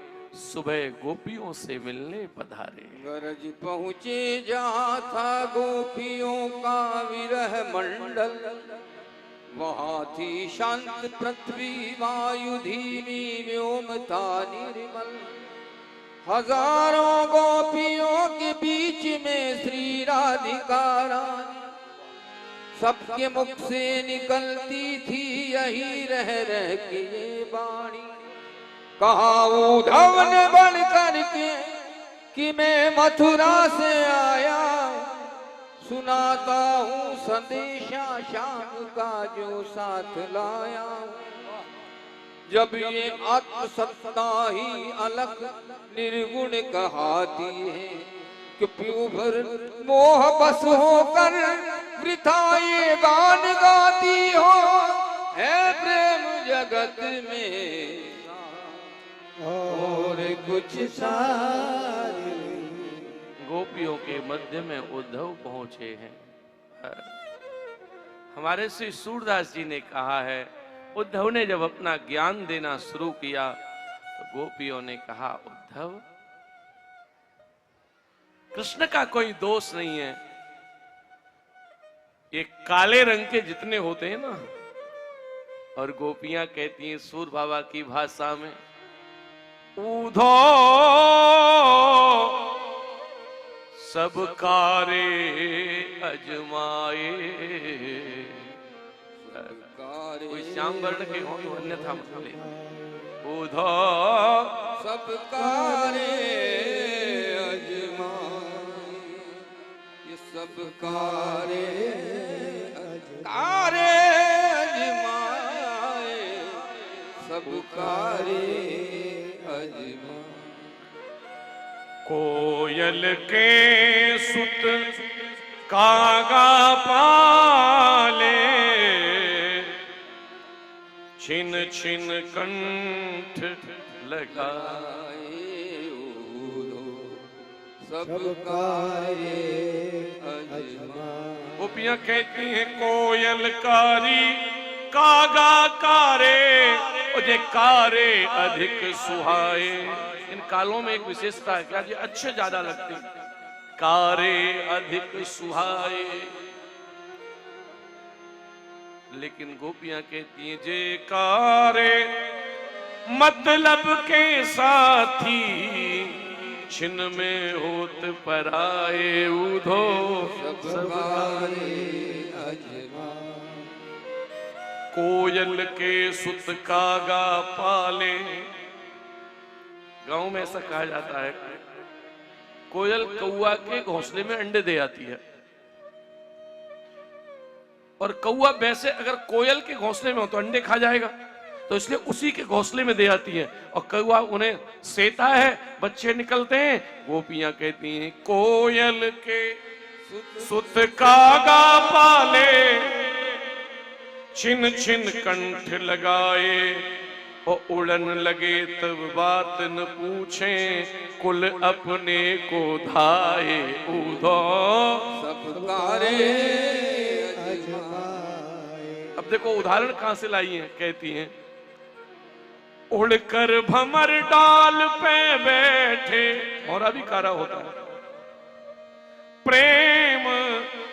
Speaker 1: सुबह गोपियों से मिलने पधारे।
Speaker 2: गरज पहुँचे जहाँ था गोपियों का विरह मंडल, वहाँ थी शांत पृथ्वी वायु धीमी व्योम था निर्मल। हजारों गोपियों के बीच में श्री राधिका रानी, सबके मुख से निकलती थी यही रह रह के ये वाणी। कहा उद्धव ने बन करके कि मैं मथुरा से आया, सुनाता हूँ संदेशा श्याम का जो साथ लाया। जब ये आत्मसत्ता ही अलग निर्गुण कहाती है कि प्यों भर मोह बस होकर वृथा ये गान गाती हो। है प्रेम जगत में और कुछ सार।
Speaker 1: गोपियों के मध्य में उद्धव पहुंचे हैं। हमारे श्री सूरदास जी ने कहा है, उद्धव ने जब अपना ज्ञान देना शुरू किया तो गोपियों ने कहा, उद्धव कृष्ण का कोई दोष नहीं है, ये काले रंग के जितने होते हैं ना। और गोपियां कहती हैं सूर बाबा की भाषा में, उधो सब कारे अजमाए। कोई श्याम वर्ण के हो तो अन्यथा मतलब ले। उधो
Speaker 2: सब कारे अजमाए, ये सब कारे कारे अजमाए, सब कारे अजमाए।
Speaker 1: कोयल के सुत कागा पाले, छिन छिन कंठ लगाए।
Speaker 2: सब कारे अजमाए।
Speaker 1: गोपियां कहती हैं कोयल कारी कागा कारे, उजे कारे अधिक सुहाए। इन कालों में एक विशेषता है क्या जी, अच्छे ज्यादा लगते हैं, कारे अधिक सुहाए। लेकिन गोपियां कहती हैं जे कारे मतलब के साथी, छिन में होत पराए। उधो
Speaker 2: सब कारे अजमाए।
Speaker 1: कोयल के सुत कागा पाले। गांव में ऐसा कहा जाता है, कोयल कौआ के घोंसले में अंडे दे आती है, और कौआ वैसे अगर कोयल के घोंसले में हो तो अंडे खा जाएगा, तो इसलिए उसी के घोंसले में दे आती है, और कौआ उन्हें सेता है, बच्चे निकलते हैं। गोपियां कहती हैं कोयल के सुत कागा पाले, छिन छिन कंठ लगाए। और उड़न लगे तब बात न पूछे, कुल अपने को धाए। उधो
Speaker 2: सब कारे अजमाए।
Speaker 1: अब देखो उदाहरण कहां से लाई है, कहती हैं उड़कर भमर डाल पे बैठे, और अभी कारा होता है, प्रेम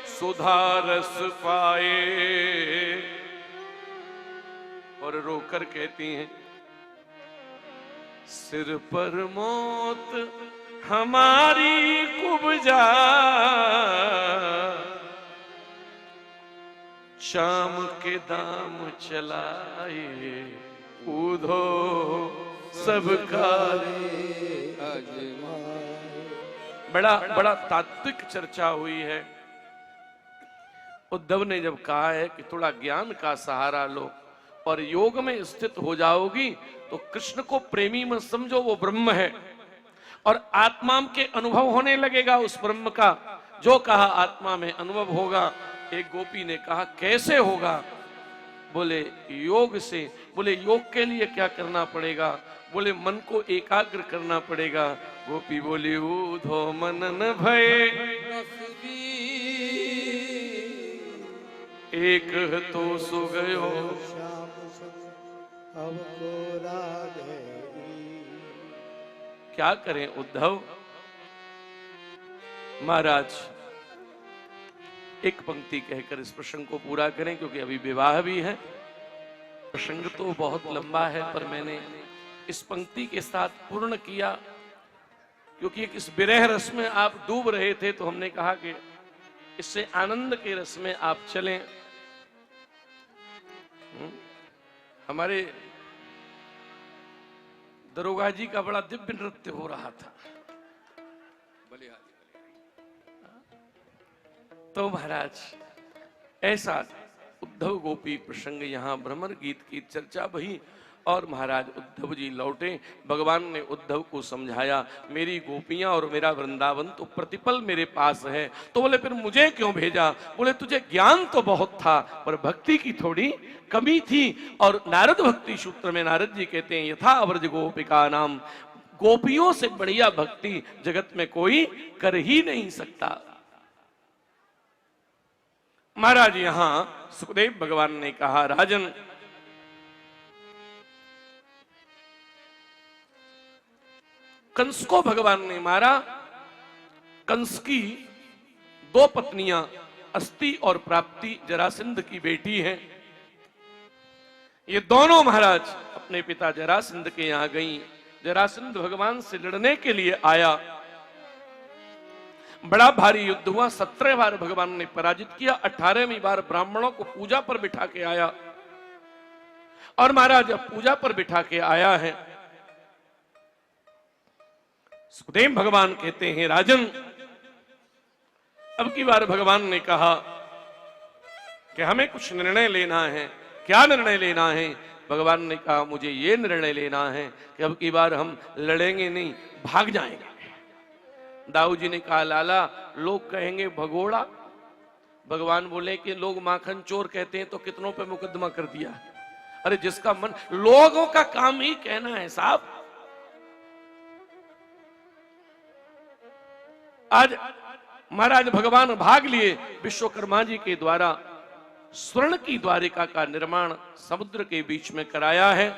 Speaker 1: सुधा रस पाए। और रोकर कहती हैं सिर पर मौत हमारी कुबजा, शाम के दाम चलाए। उधो सब कारे
Speaker 2: अजमाए।
Speaker 1: बड़ा बड़ा तात्विक चर्चा हुई है। उद्धव ने जब कहा है कि थोड़ा ज्ञान का सहारा लो और योग में स्थित हो जाओगी, तो कृष्ण को प्रेमी मत समझो, वो ब्रह्म है, और आत्मा के अनुभव होने लगेगा उस ब्रह्म का। जो कहा आत्मा में अनुभव होगा। एक गोपी ने कहा कैसे होगा? बोले योग से। बोले योग के लिए क्या करना पड़ेगा? बोले मन को एकाग्र करना पड़ेगा। गोपी बोली ऊधो मनन भय एक तो सो गयो। क्या करें उद्धव? महाराज एक पंक्ति कहकर इस प्रसंग को पूरा करें, क्योंकि अभी विवाह भी है। प्रसंग तो बहुत लंबा है, पर मैंने इस पंक्ति के साथ पूर्ण किया, क्योंकि इस विरह रस में आप डूब रहे थे, तो हमने कहा कि इससे आनंद के रस में आप चलें। हमारे दरोगा जी का बड़ा दिव्य नृत्य हो रहा था। तो महाराज ऐसा उद्धव गोपी प्रसंग, यहाँ भ्रमर गीत की चर्चा वही, और महाराज उद्धव जी लौटे। भगवान ने उद्धव को समझाया, मेरी गोपियां और मेरा वृंदावन तो प्रतिपल मेरे पास है। तो बोले फिर मुझे क्यों भेजा? बोले तुझे ज्ञान तो बहुत था पर भक्ति की थोड़ी कमी थी। और नारद भक्ति सूत्र में नारद जी कहते हैं, यथा अव्रज गोपिका नाम, गोपियों से बढ़िया भक्ति जगत में कोई कर ही नहीं सकता। महाराज यहां सुखदेव भगवान ने कहा, राजन कंस को भगवान ने मारा। कंस की दो पत्नियां अस्ति और प्राप्ति जरासंध की बेटी हैं। ये दोनों महाराज अपने पिता जरासंध के यहां गईं। जरासंध भगवान से लड़ने के लिए आया। बड़ा भारी युद्ध हुआ। 17 बार भगवान ने पराजित किया। 18वीं बार ब्राह्मणों को पूजा पर बिठा के आया। और महाराज जब पूजा पर बिठा के आया है, सुखदेव भगवान कहते हैं, राजन अब की बार भगवान ने कहा कि हमें कुछ निर्णय लेना है। क्या निर्णय लेना है? भगवान ने कहा, मुझे ये निर्णय लेना है कि अब की बार हम लड़ेंगे नहीं, भाग जाएंगे। दाऊ जी ने कहा, लाला लोग कहेंगे भगोड़ा। भगवान बोले कि लोग माखन चोर कहते हैं तो कितनों पे मुकदमा कर दिया। अरे जिसका मन, लोगों का काम ही कहना है साहब। आज महाराज भगवान भाग लिए। विश्वकर्मा जी के द्वारा स्वर्ण की द्वारिका का निर्माण समुद्र के बीच में कराया है।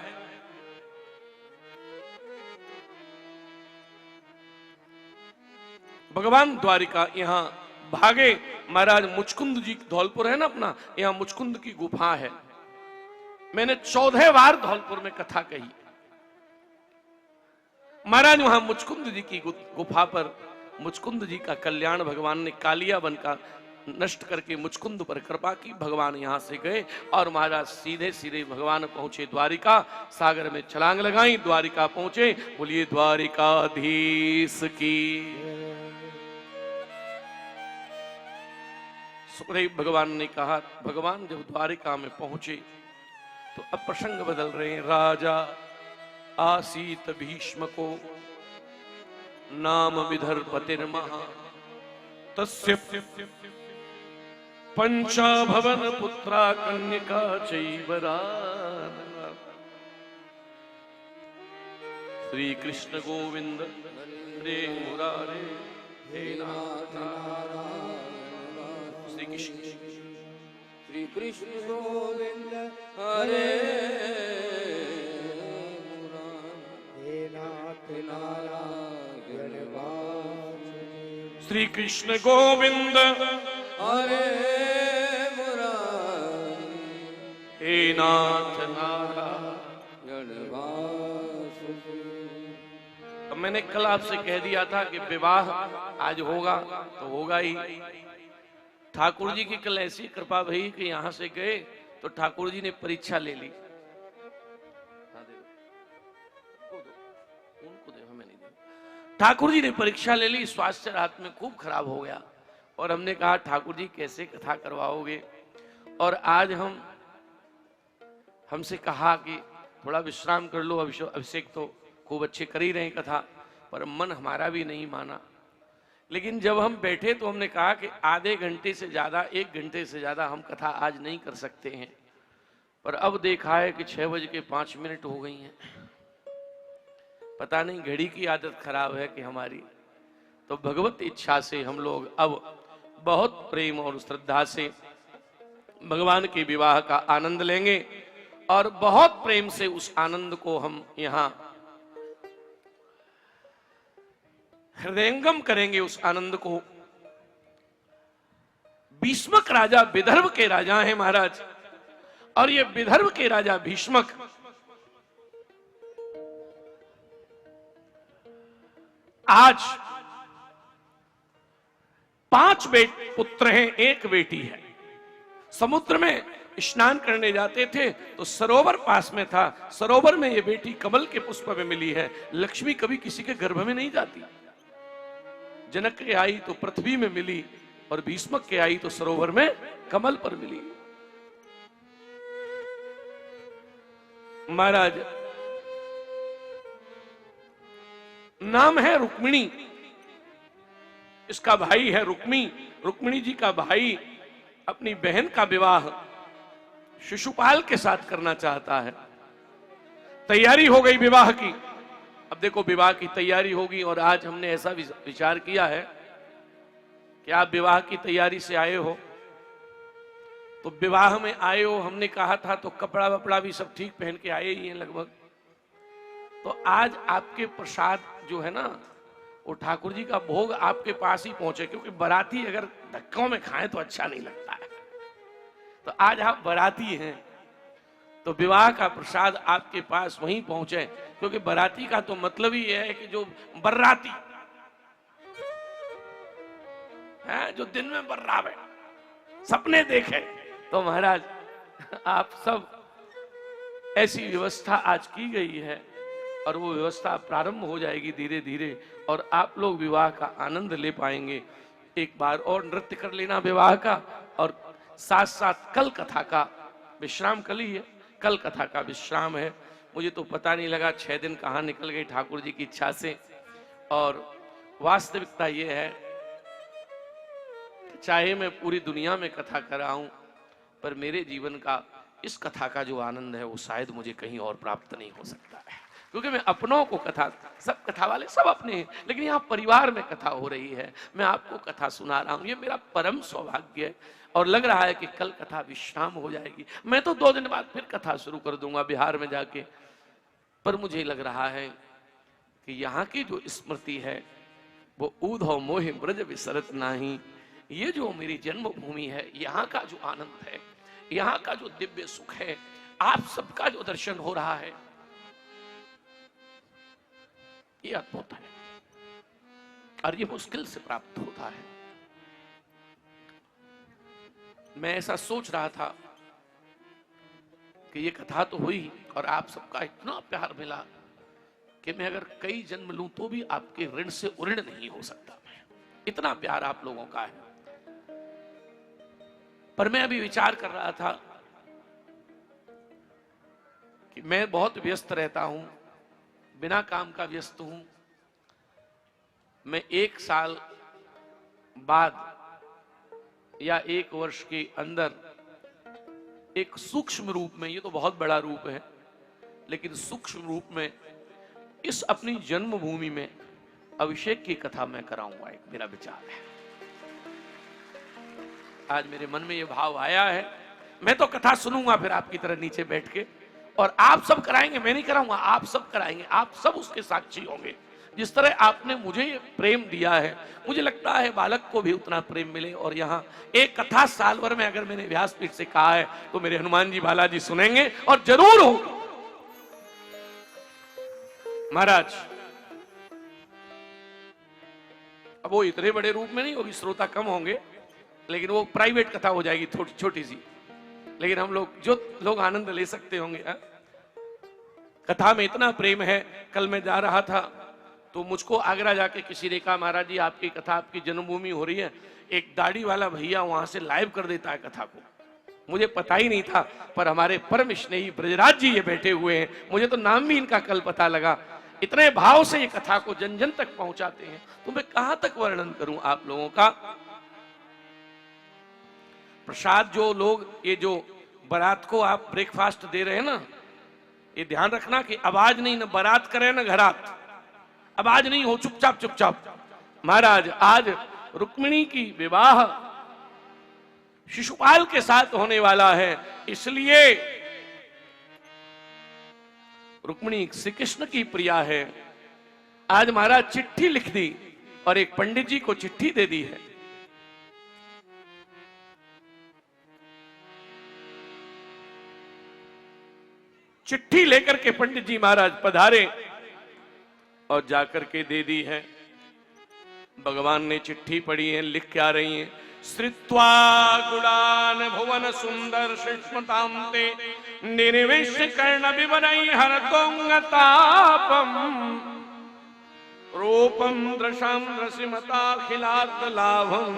Speaker 1: भगवान द्वारिका यहां भागे। महाराज मुचकुंद जी, धौलपुर है ना अपना, यहां मुचकुंद की गुफा है। मैंने 14 बार धौलपुर में कथा कही। महाराज वहां मुचकुंद जी की गुफा पर मुचकुंद जी का कल्याण भगवान ने कालिया बन का नष्ट करके मुचकुंद पर कृपा की। भगवान यहां से गए और महाराज सीधे सीधे भगवान पहुंचे द्वारिका। सागर में छलांग लगाई, द्वारिका पहुंचे। बोलिए द्वारिकाधीश की। सुखदेव भगवान ने कहा, भगवान जब द्वारिका में पहुंचे तो अब प्रसंग बदल रहे हैं। राजा आसीत भीष्म को नाम विदर्भतिर्महा, तस्य पंचाभवन पुत्रा कन्यका चैवरान। श्री कृष्ण गोविंद हरे मुरारे हे नाथ। श्री कृष्ण
Speaker 2: श्री कृष्ण गोविंद हरे मुरारे हे नाथ नारायण वासुदेव।
Speaker 1: श्री कृष्ण गोविंद
Speaker 2: हरे मुरारे
Speaker 1: हे नाथ नारायण। अब मैंने कल आपसे कह दिया था कि विवाह आज होगा तो होगा ही। ठाकुर जी की कल ऐसी कृपा भई कि यहां से गए तो ठाकुर जी ने परीक्षा ले ली। ठाकुर जी ने परीक्षा ले ली। स्वास्थ्य रात में खूब खराब हो गया और हमने कहा ठाकुर जी कैसे कथा करवाओगे। और आज हमसे कहा कि थोड़ा विश्राम कर लो, अभिषेक तो खूब अच्छे कर ही रहे कथा, पर मन हमारा भी नहीं माना। लेकिन जब हम बैठे तो हमने कहा कि आधे घंटे से ज्यादा, 1 घंटे से ज्यादा हम कथा आज नहीं कर सकते हैं। पर अब देखा है कि 6:05 हो गई हैं। पता नहीं घड़ी की आदत खराब है कि हमारी। तो भगवत इच्छा से हम लोग अब बहुत प्रेम और श्रद्धा से भगवान के विवाह का आनंद लेंगे और बहुत प्रेम से उस आनंद को हम यहां हृदयंगम करेंगे। उस आनंद को भीष्मक राजा विदर्भ के राजा हैं महाराज, और ये विदर्भ के राजा भीष्मक आज 5 पुत्र हैं, 1 बेटी है। समुद्र में स्नान करने जाते थे तो सरोवर पास में था। सरोवर में ये बेटी कमल के पुष्प में मिली है। लक्ष्मी कभी किसी के गर्भ में नहीं जाती। जनक के आई तो पृथ्वी में मिली और भीष्मक के आई तो सरोवर में कमल पर मिली। महाराज नाम है रुक्मिणी, इसका भाई है रुक्मिणी जी का भाई अपनी बहन का विवाह शिशुपाल के साथ करना चाहता है। तैयारी हो गई विवाह की। अब देखो विवाह की तैयारी होगी और आज हमने ऐसा विचार किया है कि आप विवाह की तैयारी से आए हो, तो विवाह में आए हो, हमने कहा था तो कपड़ा वपड़ा भी सब ठीक पहन के आए ही हैं लगभग। तो आज आपके प्रसाद जो है ना, वो ठाकुर जी का भोग आपके पास ही पहुंचे, क्योंकि बाराती अगर धक्कों में खाएं तो अच्छा नहीं लगता है। तो आज आप बाराती हैं तो विवाह का प्रसाद आपके पास वहीं पहुंचे, क्योंकि बाराती का तो मतलब ही है कि जो बर्राती है, जो दिन में बर्रावे, सपने देखे। तो महाराज आप सब ऐसी व्यवस्था आज की गई है और वो व्यवस्था प्रारंभ हो जाएगी धीरे धीरे और आप लोग विवाह का आनंद ले पाएंगे। एक बार और नृत्य कर लेना विवाह का, और साथ साथ कल कथा का विश्राम, कल ही है, कल कथा का विश्राम है। मुझे तो पता नहीं लगा 6 दिन कहाँ निकल गए ठाकुर जी की इच्छा से। और वास्तविकता ये है कि चाहे मैं पूरी दुनिया में कथा कराऊं, पर मेरे जीवन का इस कथा का जो आनंद है वो शायद मुझे कहीं और प्राप्त नहीं हो सकता है, क्योंकि मैं अपनों को कथा, सब कथा वाले सब अपने हैं, लेकिन यहाँ परिवार में कथा हो रही है, मैं आपको कथा सुना रहा हूँ, ये मेरा परम सौभाग्य है। और लग रहा है कि कल कथा विश्राम हो जाएगी, मैं तो 2 दिन बाद फिर कथा शुरू कर दूंगा बिहार में जाके। पर मुझे लग रहा है कि यहाँ की जो स्मृति है वो ऊधव मोहि ब्रज विसरत नाही, ये जो मेरी जन्मभूमि है, यहाँ का जो आनंद है, यहाँ का जो दिव्य सुख है, आप सबका जो दर्शन हो रहा है, ये अद्भुत है और ये मुश्किल से प्राप्त होता है। मैं ऐसा सोच रहा था कि ये कथा तो हुई और आप सबका इतना प्यार मिला कि मैं अगर कई जन्म लूं तो भी आपके ऋण से उऋण नहीं हो सकता। मैं इतना प्यार आप लोगों का है। पर मैं अभी विचार कर रहा था कि मैं बहुत व्यस्त रहता हूं, बिना काम का व्यस्त हूं। मैं 1 साल बाद या 1 वर्ष के अंदर एक सूक्ष्म रूप में, ये तो बहुत बड़ा रूप है, लेकिन सूक्ष्म रूप में इस अपनी जन्मभूमि में अभिषेक की कथा मैं कराऊंगा, एक मेरा विचार है। आज मेरे मन में ये भाव आया है। मैं तो कथा सुनूंगा फिर आपकी तरह नीचे बैठ के, और आप सब कराएंगे, मैं नहीं कराऊंगा, आप सब कराएंगे, आप सब उसके साक्षी होंगे। जिस तरह आपने मुझे प्रेम दिया है, मुझे लगता है बालक को भी उतना प्रेम मिले। और यहाँ एक कथा साल भर में अगर मैंने व्यासपीठ से कहा है तो मेरे हनुमान जी बालाजी सुनेंगे और जरूर होगी। महाराज अब वो इतने बड़े रूप में नहीं होगी, श्रोता कम होंगे, लेकिन वो प्राइवेट कथा हो जाएगी, थोड़ी छोटी सी, लेकिन हम लोग जो लोग आनंद ले सकते होंगे। कथा में इतना प्रेम है। कल मैं जा रहा था तो मुझको आगरा जाके किसी ने कहा, महाराज जी आपकी कथा, आपकी जन्मभूमि हो रही है, एक दाढ़ी वाला भैया वहां से लाइव कर देता है कथा को। मुझे पता ही नहीं था, पर हमारे परम स्नेही ब्रजराज जी ये बैठे हुए हैं, मुझे तो नाम भी इनका कल पता लगा। इतने भाव से ये कथा को जन जन तक पहुंचाते हैं, तो मैं कहां तक वर्णन करूं आप लोगों का। प्रसाद जो लोग, ये जो बारात को आप ब्रेकफास्ट दे रहे हैं ना, ये ध्यान रखना कि आवाज नहीं, न बारात करे न घरात, आवाज नहीं हो, चुपचाप चुपचाप। महाराज आज रुक्मिणी की विवाह शिशुपाल के साथ होने वाला है, इसलिए रुक्मिणी श्री कृष्ण की प्रिया है। आज महाराज चिट्ठी लिख दी और एक पंडित जी को चिट्ठी दे दी है। चिट्ठी लेकर के पंडित जी महाराज पधारे और जाकर के दे दी है। भगवान ने चिट्ठी पढ़ी है, लिख के आ रही है, श्रित्वा गुणान भुवन सुंदर सुष्मतांते निर्विश कर्ण विवनै हरतोंगतापम रूपम दृशम रसिमताखिलात् लाभम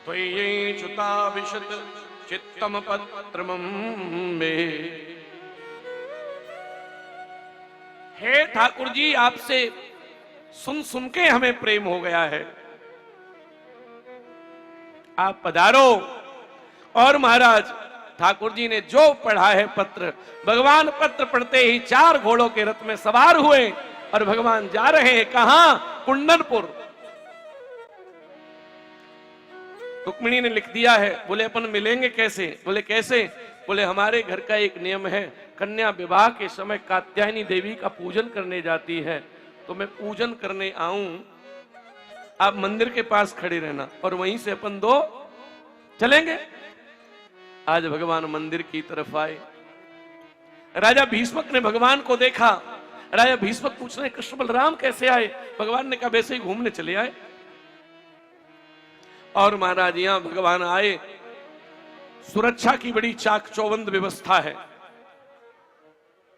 Speaker 1: त्वयि च्युता विशत चित्तम पत्रमं मे। हे ठाकुर जी, आपसे सुन सुन के हमें प्रेम हो गया है, आप पधारो। और महाराज ठाकुर जी ने जो पढ़ा है पत्र, भगवान पत्र पढ़ते ही 4 घोड़ों के रथ में सवार हुए और भगवान जा रहे हैं कहां? कुंडनपुर। रुक्मिणी ने लिख दिया है। बोले अपन मिलेंगे कैसे? बोले कैसे? बोले हमारे घर का एक नियम है, कन्या विवाह के समय कात्यायनी देवी का पूजन करने जाती है, तो मैं पूजन करने आऊं, आप मंदिर के पास खड़े रहना और वहीं से अपन 2 चलेंगे। आज भगवान मंदिर की तरफ आए। राजा भीष्मक ने भगवान को देखा। राजा भीष्मक पूछ रहे कृष्ण बलराम कैसे आए? भगवान ने कहा वैसे ही घूमने चले आए। और महाराज यहां भगवान आए, सुरक्षा की बड़ी चाक चौबंद व्यवस्था है,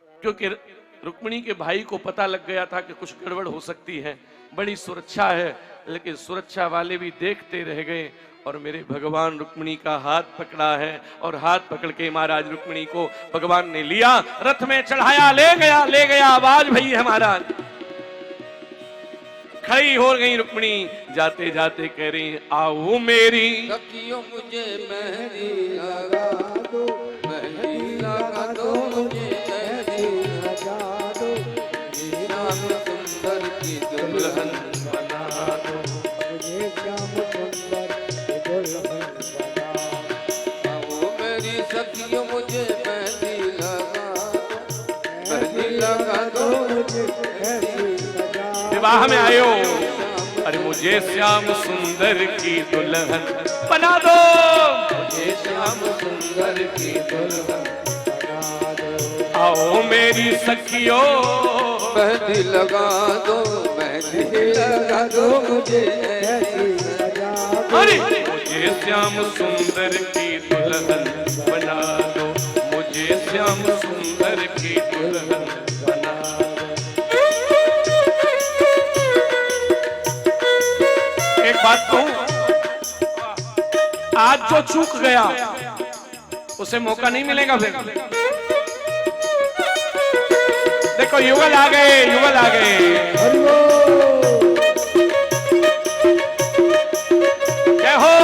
Speaker 1: क्योंकि रुक्मिणी के भाई को पता लग गया था कि कुछ गड़बड़ हो सकती है, बड़ी सुरक्षा है। लेकिन सुरक्षा वाले भी देखते रह गए और मेरे भगवान रुक्मिणी का हाथ पकड़ा है और हाथ पकड़ के महाराज रुक्मिणी को भगवान ने लिया, रथ में चढ़ाया, ले गया। आवाज भई है महाराज। खड़ी हो गई रुक्मिणी, जाते जाते कह रही आओ मेरी
Speaker 2: सखियों मुझे मेहंदी लगा दो, मेहंदी लगा दो, मुझे मेहंदी लगा दो, श्याम सुंदर की दुल्हन बना दो, मुझे श्याम सुंदर की दुल्हन बना दो। आओ मेरी सखियों मुझे मेहंदी लगा दो, मेहंदी लगा दो, मुझे मेहंदी लगा दो।
Speaker 1: विवाह में आयो, अरे मुझे श्याम सुंदर की दुल्हन बना दो,
Speaker 2: मुझे श्याम सुंदर की दुल्हन बना दो।
Speaker 1: आओ मेरी सखियों
Speaker 2: मेहंदी लगा दो, मेहंदी लगा दो, मुझे मेहंदी लगा दो,
Speaker 1: अरे मुझे श्याम सुंदर की दुल्हन बना दो, मुझे श्याम सुंदर की दुल्हन बना दो। एक बात कहूं, आज जो चूक गया उसे मौका नहीं मिलेगा फिर। देखो युगल आ गए, युगल आ गए। जय हो।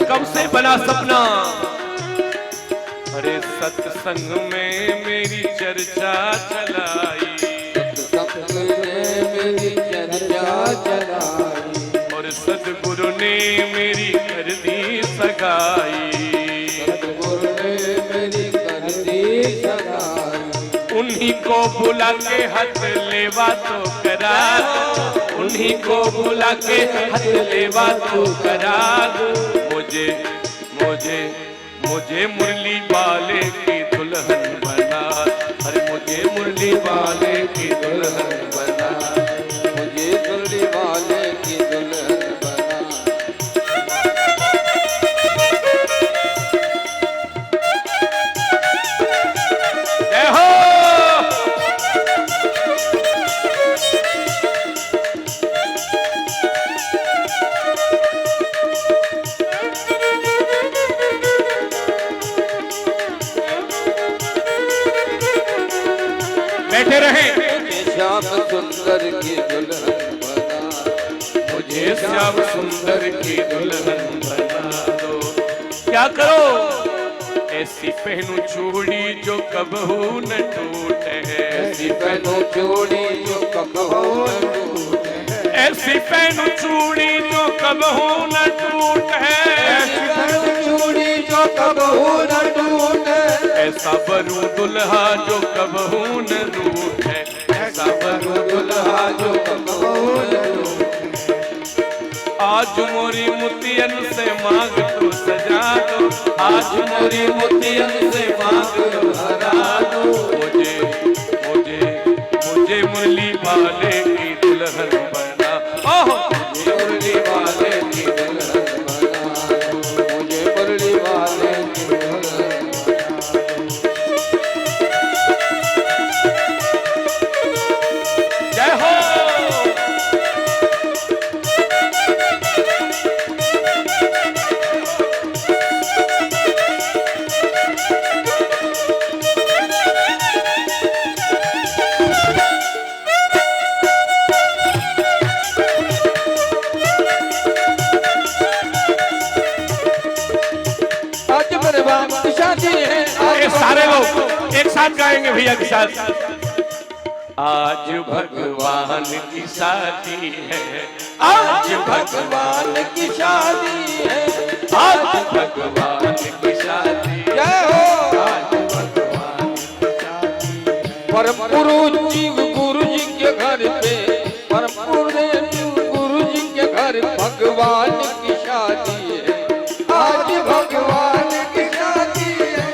Speaker 1: कब से बना सपना? अरे सत्संग में मेरी चर्चा चलाई,
Speaker 2: सत्संग में मेरी चर्चा चलाई,
Speaker 1: और सदगुरु ने मेरी कर दी सगाई,
Speaker 2: सतगुरु ने मेरी कर दी सगाई।
Speaker 1: उन्हीं को बुला के हाथ लेवा तो करा दो, उन्हीं को बुला के हाथ लेवा तो करा दो। मुझे मुझे मुझे मुरली वाले की दुल्हन बना, अरे मुझे मुरली वाले की दुल्हन बना,
Speaker 2: मुझे मुरली वाले की दुल्हन बना।
Speaker 1: जय हो। बैठे रहे।
Speaker 2: श्याम सुंदर की दुल्हन बना,
Speaker 1: मुझे श्याम सुंदर की दुल्हन बना दो। क्या करो? ऐसी पहनूं चूड़ी जो कबहू न टूटे,
Speaker 2: ऐसी पहनूं चूड़ी जो कबहू न टूटे,
Speaker 1: ऐसी पहनूं चूड़ी जो कबहू न टूटे,
Speaker 2: ऐसी पहनूं चूड़ी जो कबहू न टूटे,
Speaker 1: ऐसा बरू दुल्हा जो कबहू न रूठे,
Speaker 2: ऐसा बरू दुल्हा जो कबहू न रूठे।
Speaker 1: आज मोरी मुतियन से मांग तो सजा दो, आज मोरी मुतियन से मांग तो सजा दो। वाले की दुल्हन बना, ओहो
Speaker 2: मुरली वाले की दुल्हन बना दो, मुझे मुरली वाले की दुल्हन
Speaker 1: जय हो।
Speaker 2: आज भगवान की शादी है,
Speaker 1: ये सारे लोग एक साथ गाएंगे भैया के साथ। आज भगवान की शादी है, आज
Speaker 2: भगवान की शादी है,
Speaker 1: आज भगवान की शादी,
Speaker 2: जय हो।
Speaker 1: आज भगवान की शादी।
Speaker 2: परम गुरु जी के घर पे, परम गुरु जी के घर भगवान की शादी है, आज भगवान की शादी है,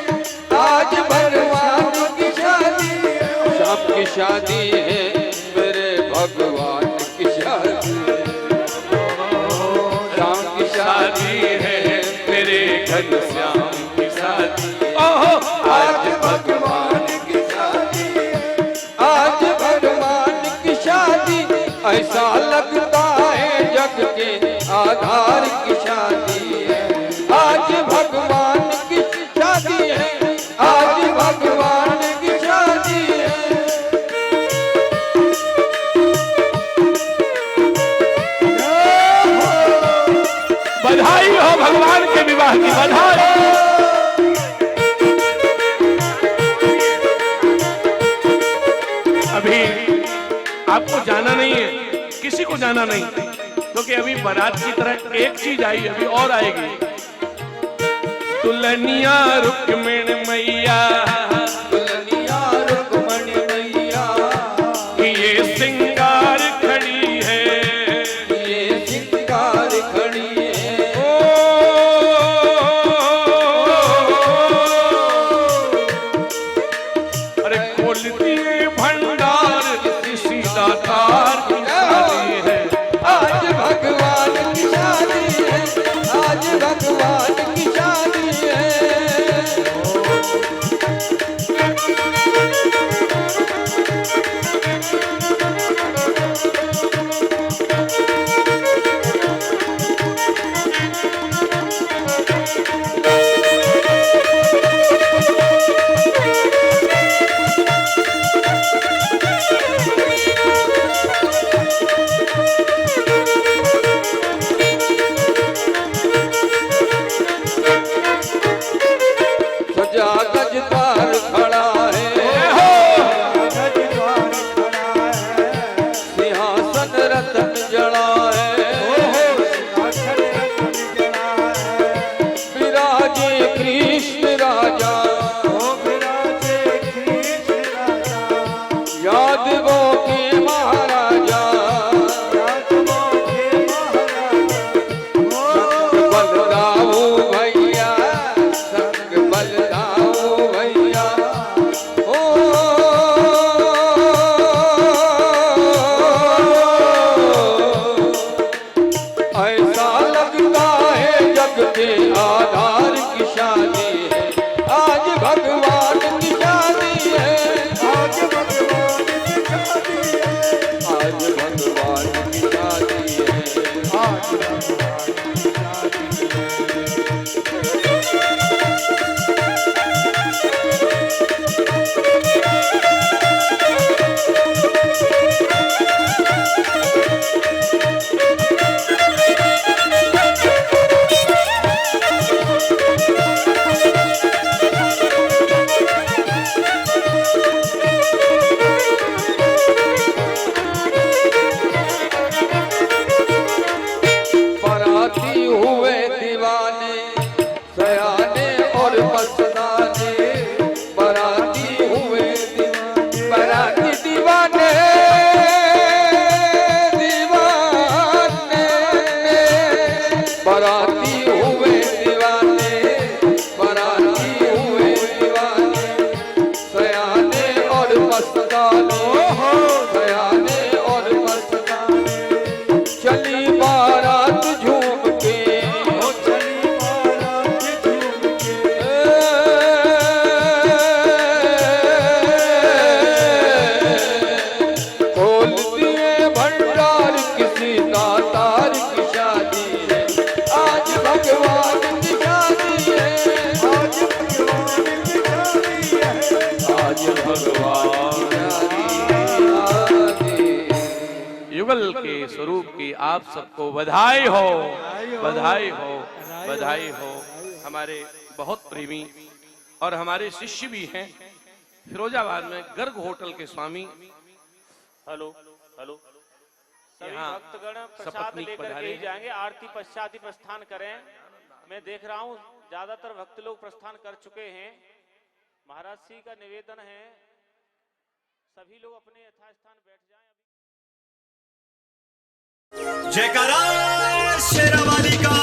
Speaker 2: आज भगवान की शादी है, शाम की शादी है, मेरे भगवान की शादी है, शाम की शादी
Speaker 1: शादी है मेरे घर श्याम की शादी, ओहो
Speaker 2: आज भगवान की शादी है, आज भगवान की शादी, ऐसा लगता है जग के आधार की शादी है, आज भगवान की शादी है, आज भगवान की शादी है।
Speaker 1: बधाई हो भगवान के विवाह की बधाई। अभी आपको जाना नहीं है, किसी को जाना नहीं, क्योंकि अभी बारात की तरह एक चीज आई, अभी और आएगी। दुल्हनिया रुक्मिणी मैया,
Speaker 2: दुल्हनिया रुक्मिणी मैया,
Speaker 1: ये सिंगार खड़ी है,
Speaker 2: ये सिंगार खड़ी है,
Speaker 1: ओ अरे खोलती है भंडार किसी दातार की शादी है,
Speaker 2: आज भगवान की शादी है, आज भगवान की शादी है। सजा गजदार खड़ा है, सिंहासन रतन जड़ा है, विराजे कृष्ण राजा, यादवों के महाराजा, बलराऊ भैया, संग बलराऊ भैया, ओ
Speaker 1: स्वरूप की आप सबको बधाई हो, बधाई हो, बधाई हो। हमारे बहुत प्रेमी और हमारे शिष्य भी हैं फिरोजाबाद में गर्ग होटल के स्वामी।
Speaker 3: हेलो हेलो सभी
Speaker 1: यहाँ
Speaker 3: भक्तगण प्रसाद
Speaker 1: सपत्नीक
Speaker 3: लेकर के
Speaker 1: पधारे
Speaker 3: ही
Speaker 1: हैं।
Speaker 3: जाएंगे। आरती पश्चात ही प्रस्थान करें। मैं देख रहा हूँ ज्यादातर भक्त लोग प्रस्थान कर चुके हैं। महाराज जी का निवेदन है सभी लोग अपने यथास्थान बैठ जाएं।
Speaker 4: जयकारा शेरावाली का।